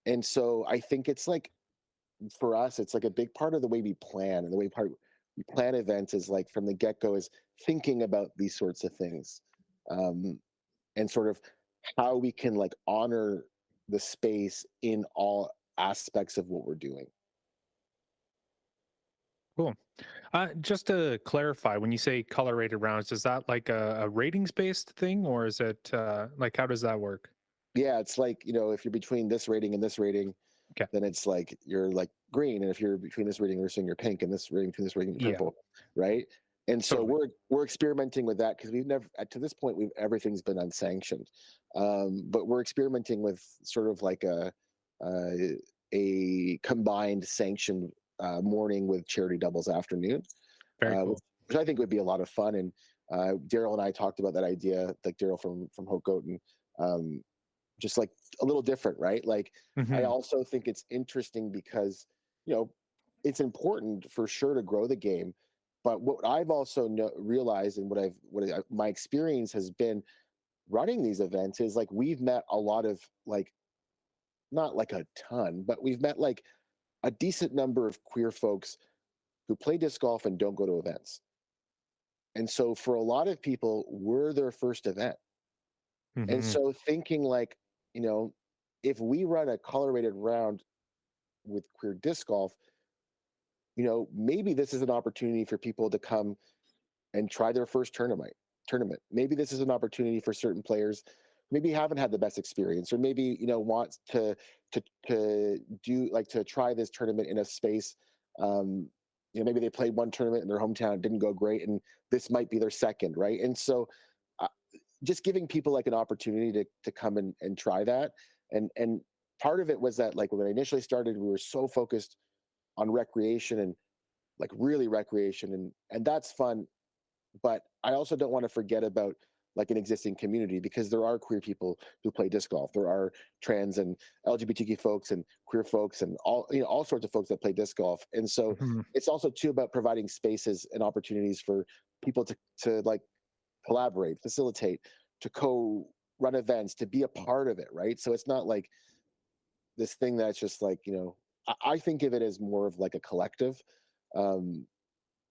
And so I think it's like for us, it's like a big part of the way we plan and the way we plan events is like from the get-go is thinking about these sorts of things, and sort of how we can like honor the space in all aspects of what we're doing. Cool. Just to clarify, when you say color rated rounds, is that like a ratings based thing, or is it like how does that work? Yeah, it's like, if you're between this rating and this rating, Okay. then it's like you're like green, and if you're between this rating and this rating, you're pink, and this rating between this rating, you're Yeah, purple, right? And so totally. we're experimenting with that because we've never to this point everything's been unsanctioned, but we're experimenting with sort of like uh, a combined sanctioned morning with charity doubles afternoon, Very which, cool. which I think would be a lot of fun. And Daryl and I talked about that idea, like Daryl from Hope Goat, and um, just like a little different, right? Like I Hmm. also think it's interesting because, it's important for sure to grow the game, But what I've also realized, and my experience has been running these events, is like we've met a lot of, like, not like a ton, but we've met like a decent number of queer folks who play disc golf and don't go to events. And so for a lot of people, we're their first event. And Mhm. so thinking like, you know, if we run a color-rated round with queer disc golf, you know, maybe this is an opportunity for people to come and try their first tournament. Maybe this is an opportunity for certain players maybe haven't had the best experience, or maybe, you know, want to do, like, to try this tournament in a space. You know, maybe they played one tournament in their hometown, it didn't go great, and this might be their second, right? And so uh, just giving people like an opportunity to come and try that. And part of it was that, like, when I initially started, we were so focused on recreation, and like really recreation, and that's fun, but I also don't want to forget about like an existing community, because there are queer people who play disc golf. There are trans and LGBTQ folks and queer folks and all, you know, all sorts of folks that play disc golf. And so Mhm. it's also too about providing spaces and opportunities for people to like collaborate, facilitate, to co-run events, to be a part of it, right? So it's not like this thing that's just like, you know, I think of it as more of like a collective. Um,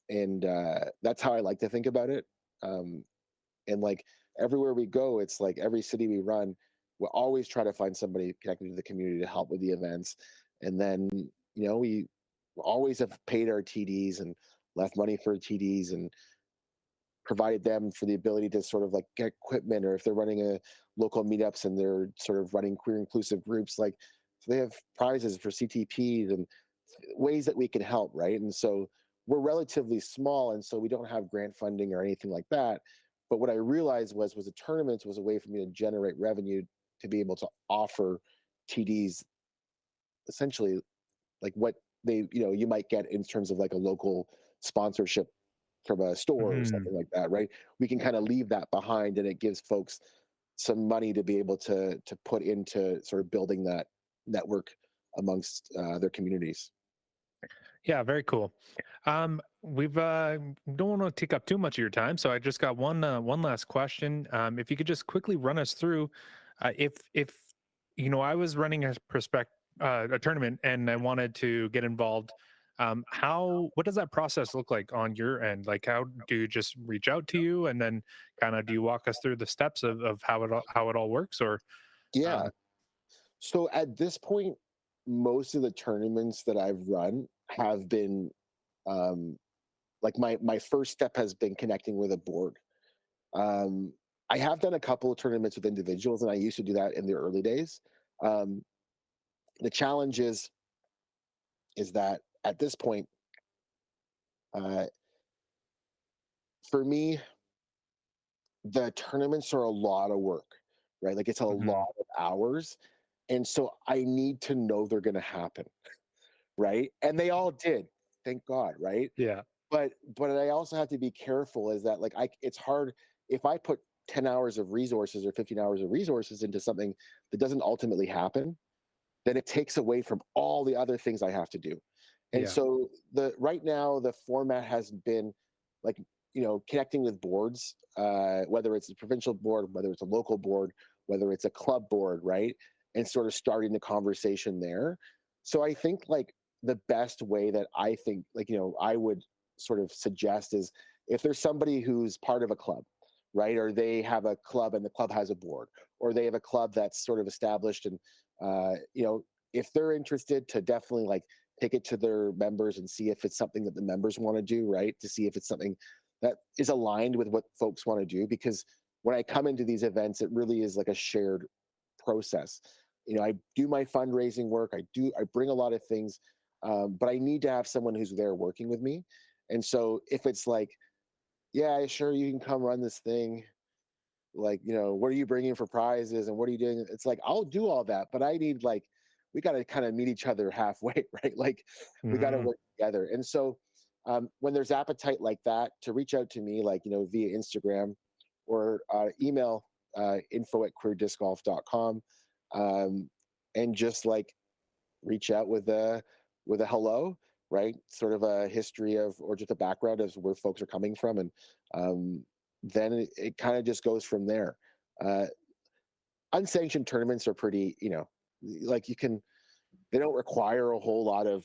and that's how I like to think about it. Um, and like everywhere we go, it's like every city we run, we'll always try to find somebody connected to the community to help with the events. And then, you know, we always have paid our TDs and left money for TDs and provided them for the ability to sort of like get equipment, or if they're running a local meetups and they're sort of running queer inclusive groups, like, so they have prizes for CTPs and ways that we can help, right? And so we're relatively small, and so we don't have grant funding or anything like that. But what I realized was the tournaments was a way for me to generate revenue, to be able to offer TDs essentially like what they, you know, you might get in terms of like a local sponsorship from a store or Mhm. something like that, right? We can kind of leave that behind, and it gives folks some money to be able to put into sort of building that network amongst their communities. Yeah, very cool. We've don't want to take up too much of your time, so I just got one last question. If you could just quickly run us through, if you know, I was running a tournament and I wanted to get involved. How what does that process look like on your end? Like, how do you just reach out to you, and then kind of do you walk us through the steps of how it all works, or Yeah. um, So at this point, most of the tournaments that I've run have been um, like my first step has been connecting with a board. Um, I have done a couple of tournaments with individuals, and I used to do that in the early days. Um, the challenge is that at this point, uh, for me, the tournaments are a lot of work, right? Like it's a mhm. lot of hours, and so I need to know they're going to happen, right? And they all did, thank God, right? Yeah, But I also have to be careful, is that like it's hard if I put 10 hours of resources or 15 hours of resources into something that doesn't ultimately happen, then it takes away from all the other things I have to do. And yeah, so the right now the format has been like, you know, connecting with boards, whether it's a provincial board, whether it's a local board, whether it's a club board, right? And sort of starting the conversation there. So I think like the best way that I think, like, you know, I would sort of suggest is if there's somebody who's part of a club, right? Or they have a club and the club has a board, or they have a club that's sort of established, and you know, if they're interested, to definitely like take it to their members and see if it's something that the members want to do, right? To see if it's something that is aligned with what folks want to do. Because when I come into these events, it really is like a shared process. You know, I do my fundraising work, I bring a lot of things, but I need to have someone who's there working with me. And so if it's like, yeah, sure, you can come run this thing, like, you know, what are you bringing for prizes and what are you doing, it's like I'll do all that, but I need like, we got to kind of meet each other halfway, right? Like we got to mhm. work together. And so when there's appetite like that, to reach out to me, like, you know, via Instagram or email, info@queerdiscgolf.com, and just like reach out with a hello. right? Sort of a history of, or just a background of where folks are coming from. And then it kind of just goes from there. Uh, Unsanctioned tournaments are pretty, like they don't require a whole lot of,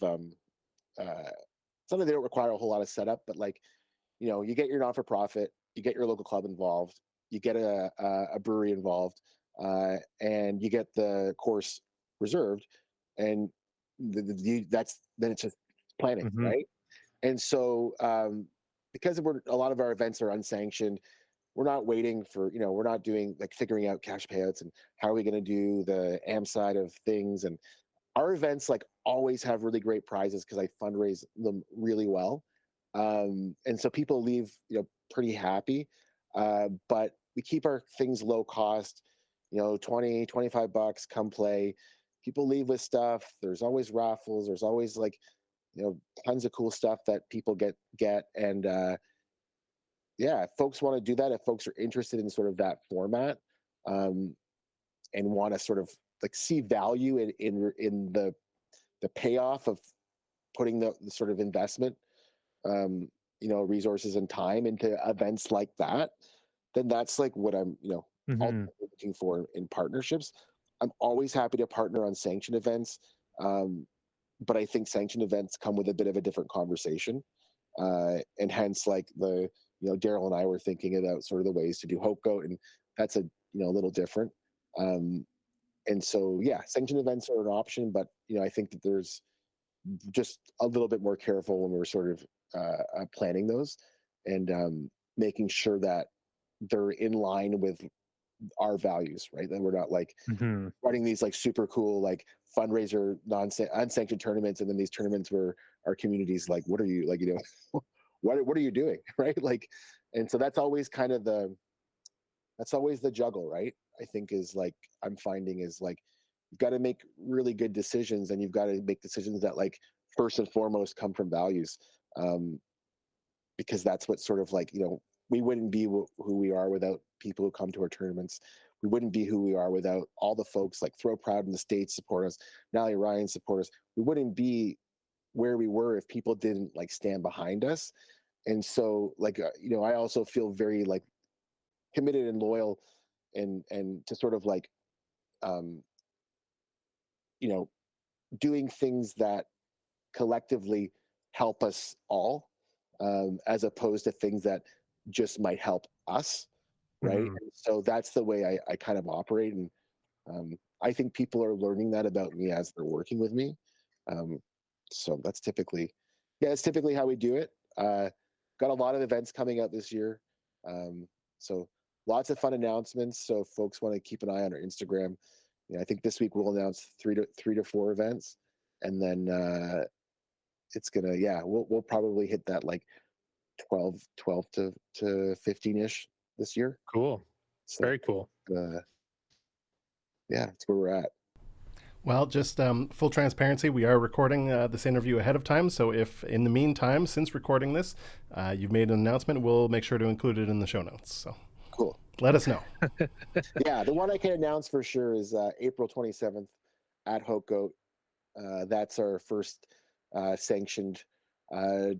something they don't require a whole lot of setup, but like, you get your non-for-profit, you get your local club involved, you get a brewery involved, and you get the course reserved, and then it's just planning, Mm-hmm. right? And so, because a lot of our events are unsanctioned, we're not waiting for, we're not doing like figuring out cash payouts and how are we going to do the AM side of things. And our events like always have really great prizes because I fundraise them really well. And so people leave, pretty happy. But we keep our things low cost, 20, $25, come play. People leave with stuff. There's always raffles. There's always like, tons of cool stuff that people get. And yeah, if folks want to do that, if folks are interested in sort of that format, um, and want to sort of like see value in the payoff of putting the sort of investment, resources and time into events like that, then that's like what I'm, Mm-hmm. ultimately looking for in partnerships. I'm always happy to partner on sanctioned events, but I think sanctioned events come with a bit of a different conversation, and hence like Daryl and I were thinking about sort of the ways to do Hope Goat, and that's a little different. Um, and so yeah, sanctioned events are an option, but I think that there's just a little bit more careful when we're sort of planning those, and making sure that they're in line with our values, right? That we're not like Mm-hmm. running these like super cool like fundraiser unsanctioned tournaments, and then these tournaments where our community's like, what are you like, what are you doing, right? Like, and so that's always the juggle, right? I think is like I'm finding is like you've got to make really good decisions, and you've got to make decisions that like first and foremost come from values, um, because that's what sort of like we wouldn't be who we are without people who come to our tournaments. We wouldn't be who we are without all the folks like Throw Proud in the States support us, Nally Ryan support us. We wouldn't be where we were if people didn't like stand behind us. And so like I also feel very like committed and loyal, and to sort of like um you know doing things that collectively help us all, as opposed to things that just might help us, right? Mm-hmm. And so that's the way I kind of operate, and I think people are learning that about me as they're working with me. um, so it's typically how we do it. Got a lot of events coming out this year, so lots of fun announcements. So if folks want to keep an eye on our Instagram, I think this week we'll announce three to four events, and then it's gonna we'll probably hit that like 12 to 15ish this year. Cool. So Very cool. that's where we're at. Well, just full transparency, we are recording this interview ahead of time. So if in the meantime, since recording this, you've made an announcement, we'll make sure to include it in the show notes. So Cool. let us know. Yeah, the one I can announce for sure is April 27th at Hope Goat. That's our first sanctioned uh,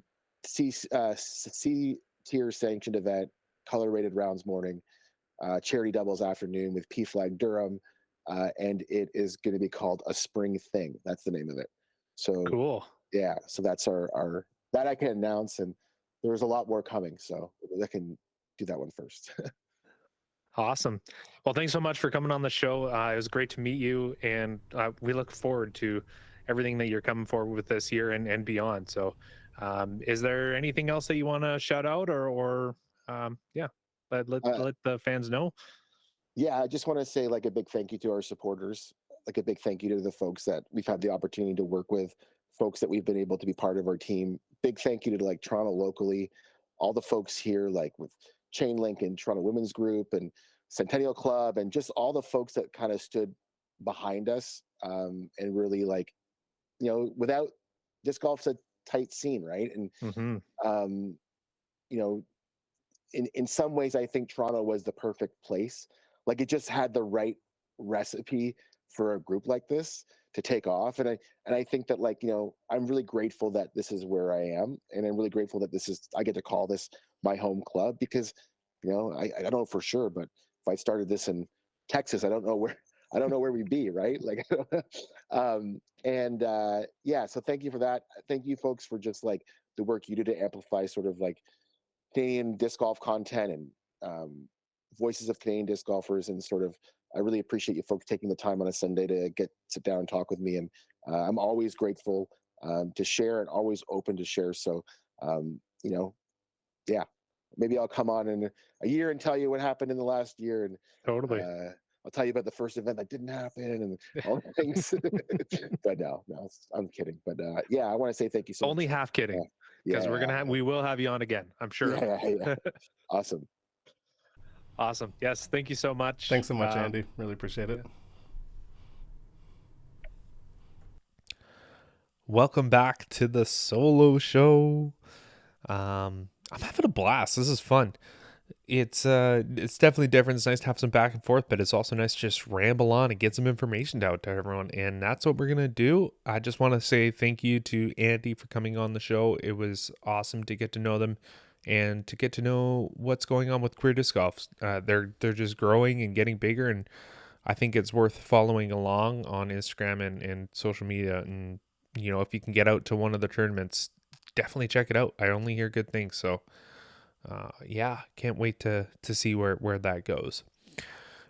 C tier sanctioned event, color rated rounds morning, charity doubles afternoon with P Flag Durham, and it is going to be called A Spring Thing. That's the name of it. So Cool. yeah, so that's our that I can announce, and there's a lot more coming, so I can do that one first. Awesome. Well, thanks so much for coming on the show. It was great to meet you, and we look forward to everything that you're coming forward with this year and beyond. So, is there anything else that you want to shout out, or yeah, let the fans know? Yeah, I just want to say like a big thank you to our supporters, like a big thank you to the folks that we've had the opportunity to work with, folks that we've been able to be part of our team. Big thank you to like Toronto locally, all the folks here like with Chainlink and Toronto Women's Group and Centennial Club, and just all the folks that kind of stood behind us, and really like, without disc golf's a tight scene, right? And Mm-hmm. um, you know, in some ways, I think Toronto was the perfect place. Like it just had the right recipe for a group like this to take off. And I think that, like, I'm really grateful that this is where I am, and I'm really grateful that I get to call this my home club, because I don't know for sure, but if I started this in Texas, I don't know where we'd be, right? Like, yeah, so thank you for that. Thank you folks for just like the work you do to amplify sort of like Canadian disc golf content and voices of Canadian disc golfers, and sort of, I really appreciate you folks taking the time on a Sunday to sit down and talk with me. And I'm always grateful to share, and always open to share. So, yeah, maybe I'll come on in a year and tell you what happened in the last year, and Totally. I'll tell you about the first event that didn't happen and all the things. But no, I'm kidding. But yeah, I want to say thank you so Only much. half kidding, because we will have you on again, I'm sure. Yeah. Awesome. Awesome. Yes, thank you so much. Thanks so much, Andy. Really appreciate it. Welcome back to the solo show. I'm having a blast. This is fun. It's definitely different. It's nice to have some back and forth, but it's also nice to just ramble on and get some information out to everyone. And that's what we're going to do. I just want to say thank you to Andy for coming on the show. It was awesome to get to know them and to get to know what's going on with Queer Disc Golf. They're just growing and getting bigger, and I think it's worth following along on Instagram and social media. And, if you can get out to one of the tournaments, definitely check it out. I only hear good things. So, yeah, can't wait to see where that goes. But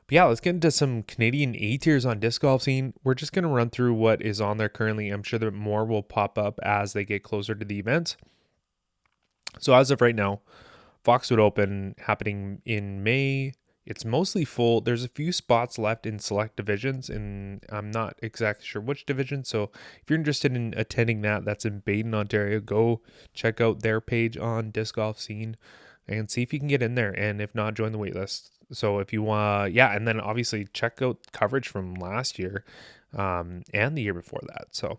yeah, let's get into some Canadian A tiers on disc golf scene. We're just going to run through what is on there currently. I'm sure that more will pop up as they get closer to the events. So as of right now, Foxwood Open happening in May. It's mostly full. There's a few spots left in select divisions, and I'm not exactly sure which division. So if you're interested in attending that's in Baden, Ontario, go check out their page on Disc Golf Scene and see if you can get in there. And if not, join the wait list. So if you want, and then obviously check out coverage from last year and the year before that. So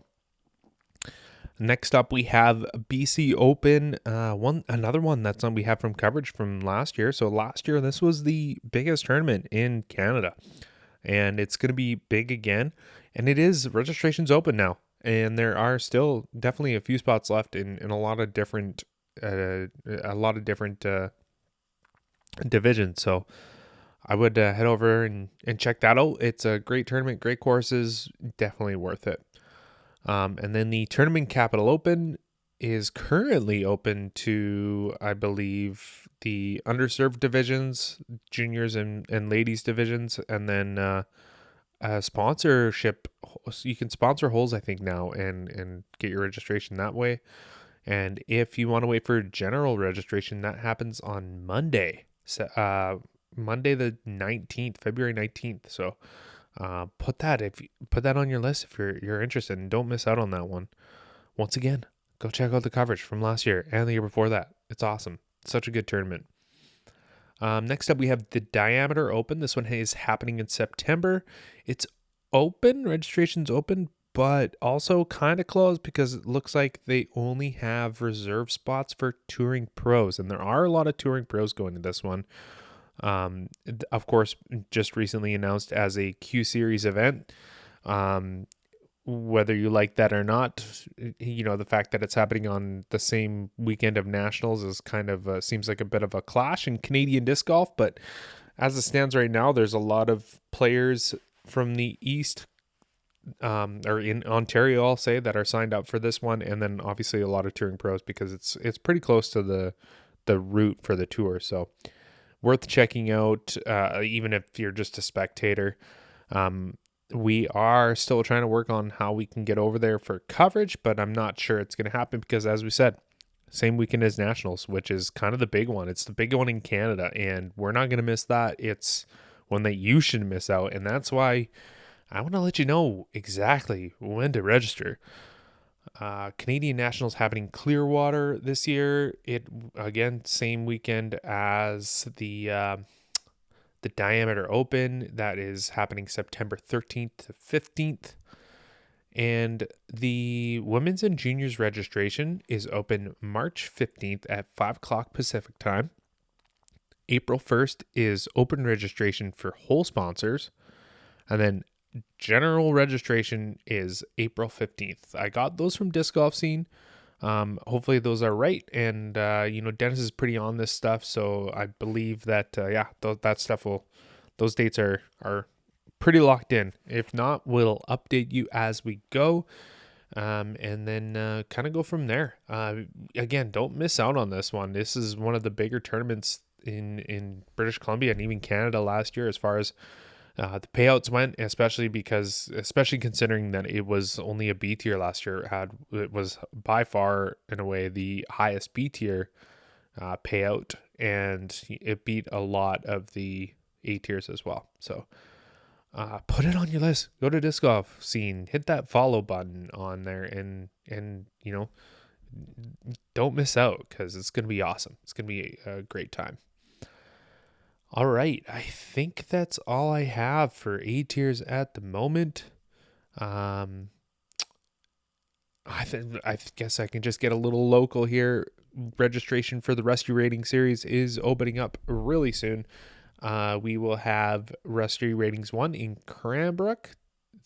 next up, we have BC Open, another one that's we have from coverage from last year. So last year, this was the biggest tournament in Canada, and it's going to be big again. And it is, registration's open now, and there are still definitely a few spots left in a lot of different divisions. So I would head over and check that out. It's a great tournament, great courses, definitely worth it. And then the Tournament Capital Open is currently open to, I believe, the underserved divisions, juniors and ladies divisions, and then sponsorship. You can sponsor holes, I think, now and get your registration that way. And if you want to wait for general registration, that happens on Monday, Monday the 19th, February 19th. So put that on your list if you're interested, and don't miss out on that one. Once again, go check out the coverage from last year and the year before that. It's awesome. It's such a good tournament. Next up, we have the Diameter Open. This one is happening in September. It's open, registration's open, but also kind of closed because it looks like they only have reserve spots for touring pros, and there are a lot of touring pros going to this one. Of course, just recently announced as a Q Series event. Whether you like that or not, the fact that it's happening on the same weekend of Nationals is kind of seems like a bit of a clash in Canadian disc golf. But as it stands right now, there's a lot of players from the East, or in Ontario, I'll say, that are signed up for this one, and then obviously a lot of touring pros because it's pretty close to the route for the tour. So worth checking out, even if you're just a spectator. We are still trying to work on how we can get over there for coverage, but I'm not sure it's going to happen because, as we said, same weekend as Nationals, which is kind of the big one. It's the big one in Canada, and we're not going to miss that. It's one that you should miss out, and that's why I want to let you know exactly when to register. Canadian Nationals happening Clearwater this year. It, again, same weekend as the Diameter Open. That is happening September 13th to 15th. And the women's and juniors registration is open March 15th at 5 o'clock Pacific time. April 1st is open registration for hole sponsors. And then general registration is April 15th. I got those from Disc Golf Scene. Hopefully those are right. And, Dennis is pretty on this stuff. So I believe that, that stuff those dates are pretty locked in. If not, we'll update you as we go. And then kind of go from there. Again, don't miss out on this one. This is one of the bigger tournaments in British Columbia and even Canada last year as far as the payouts went, especially considering that it was only a B tier last year. It was by far in a way the highest B tier payout, and it beat a lot of the A tiers as well. So put it on your list. Go to Disc Golf Scene, hit that follow button on there, and don't miss out because it's gonna be awesome. It's gonna be a great time. All right, I think that's all I have for A tiers at the moment. I guess I can just get a little local here. Registration for the Rusty Rating Series is opening up really soon. We will have Rusty Ratings 1 in Cranbrook.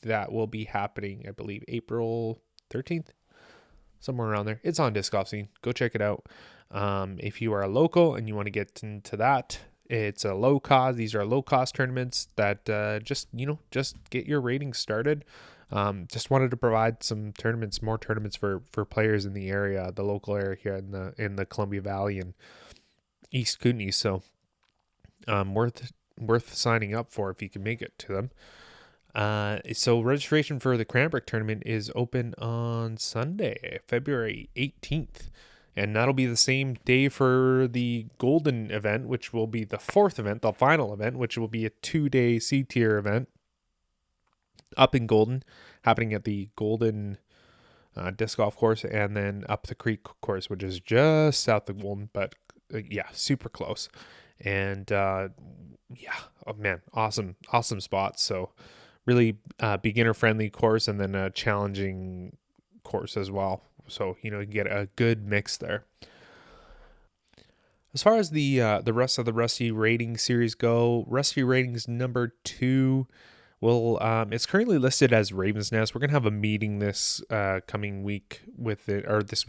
That will be happening, I believe, April 13th, somewhere around there. It's on Disc Golf Scene. Go check it out. If you are a local and you want to get into that, it's a low cost. These are low cost tournaments that just get your ratings started. Just wanted to provide more tournaments for players in the area, the local area here in the Columbia Valley and East Kootenay. So worth signing up for if you can make it to them. So registration for the Cranbrook tournament is open on Sunday, February 18th. And that'll be the same day for the Golden event, which will be the fourth event, the final event, which will be a 2-day C-tier event up in Golden, happening at the Golden disc golf course, and then up the Creek course, which is just south of Golden, but super close. And oh man, awesome spots. So really beginner friendly course, and then a challenging course as well. So, you get a good mix there. As far as the rest of the Rusty Rating series go, Rusty Ratings number 2 it's currently listed as Raven's Nest. We're going to have a meeting this coming week this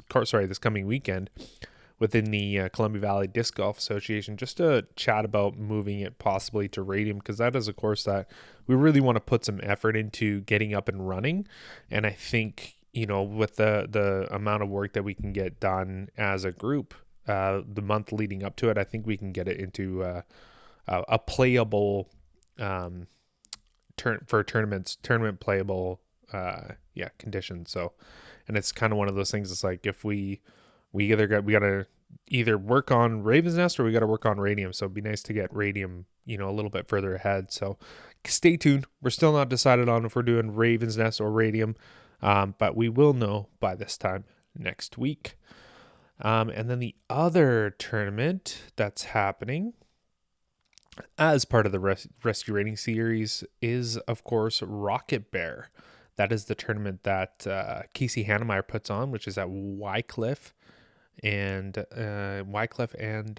coming weekend within the Columbia Valley Disc Golf Association, just to chat about moving it possibly to Radium, because that is a course that we really want to put some effort into getting up and running. And I think, with the amount of work that we can get done as a group, the month leading up to it, I think we can get it into a playable tournament playable conditions. So, and it's kind of one of those things. It's like if we gotta either work on Raven's Nest or we gotta work on Radium. So it'd be nice to get Radium, a little bit further ahead. So stay tuned. We're still not decided on if we're doing Raven's Nest or Radium. But we will know by this time next week. And then the other tournament that's happening as part of the Rescue Rating Series is, of course, Rocket Bear. That is the tournament that Casey Hannemeyer puts on, which is at Wycliffe and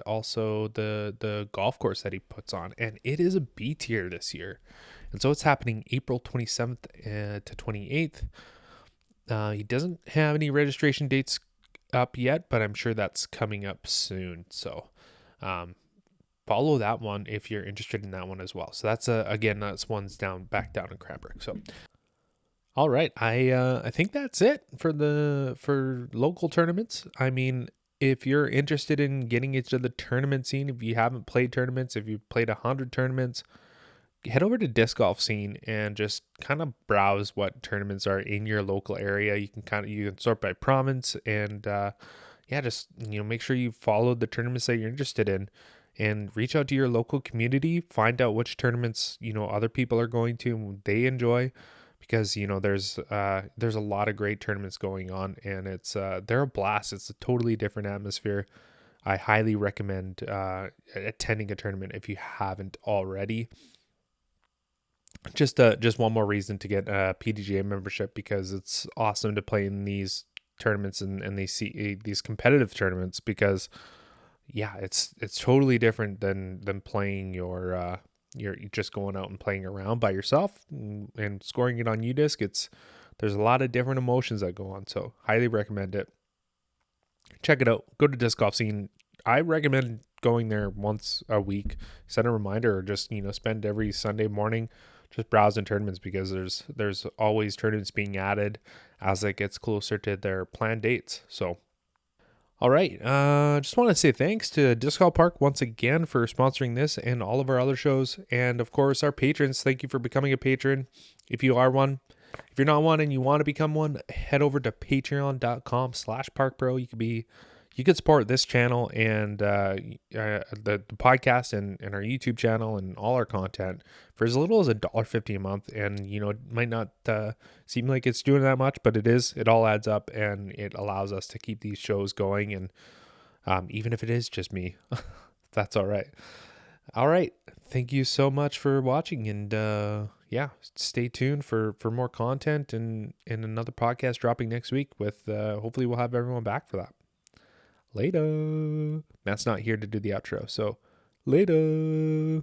also the golf course that he puts on. And it is a B tier this year. And so it's happening April 27th to 28th. He doesn't have any registration dates up yet, but I'm sure that's coming up soon. So follow that one if you're interested in that one as well. So that's one's back down in Cranbrook. So all right, I think that's it for local tournaments. I mean, if you're interested in getting into the tournament scene, if you haven't played tournaments, if you've played 100 tournaments, head over to Disc Golf Scene and just kind of browse what tournaments are in your local area. You can sort by province and just make sure you follow the tournaments that you're interested in and reach out to your local community, find out which tournaments other people are going to and they enjoy, because there's a lot of great tournaments going on, and they're a blast. It's a totally different atmosphere. I highly recommend attending a tournament if you haven't already. Just one more reason to get a PDGA membership, because it's awesome to play in these tournaments and these competitive tournaments, because it's totally different than playing your you're just going out and playing around by yourself and scoring it on UDisc. There's a lot of different emotions that go on. So highly recommend it. Check it out. Go to Disc Golf Scene. I recommend going there once a week. Set a reminder, or just spend every Sunday morning just browsing tournaments, because there's always tournaments being added as it gets closer to their planned dates. So, all right. Just want to say thanks to DiscGolfPark once again for sponsoring this and all of our other shows, and of course our patrons. Thank you for becoming a patron. If you are one. If you're not one and you want to become one, head over to patreon.com/parkbro. You could support this channel and the podcast and our YouTube channel and all our content for as little as $1.50 a month. And, it might not seem like it's doing that much, but it is. It all adds up, and it allows us to keep these shows going. And even if it is just me, that's all right. All right. Thank you so much for watching, and stay tuned for more content and another podcast dropping next week with hopefully we'll have everyone back for that. Later. Matt's not here to do the outro, so later.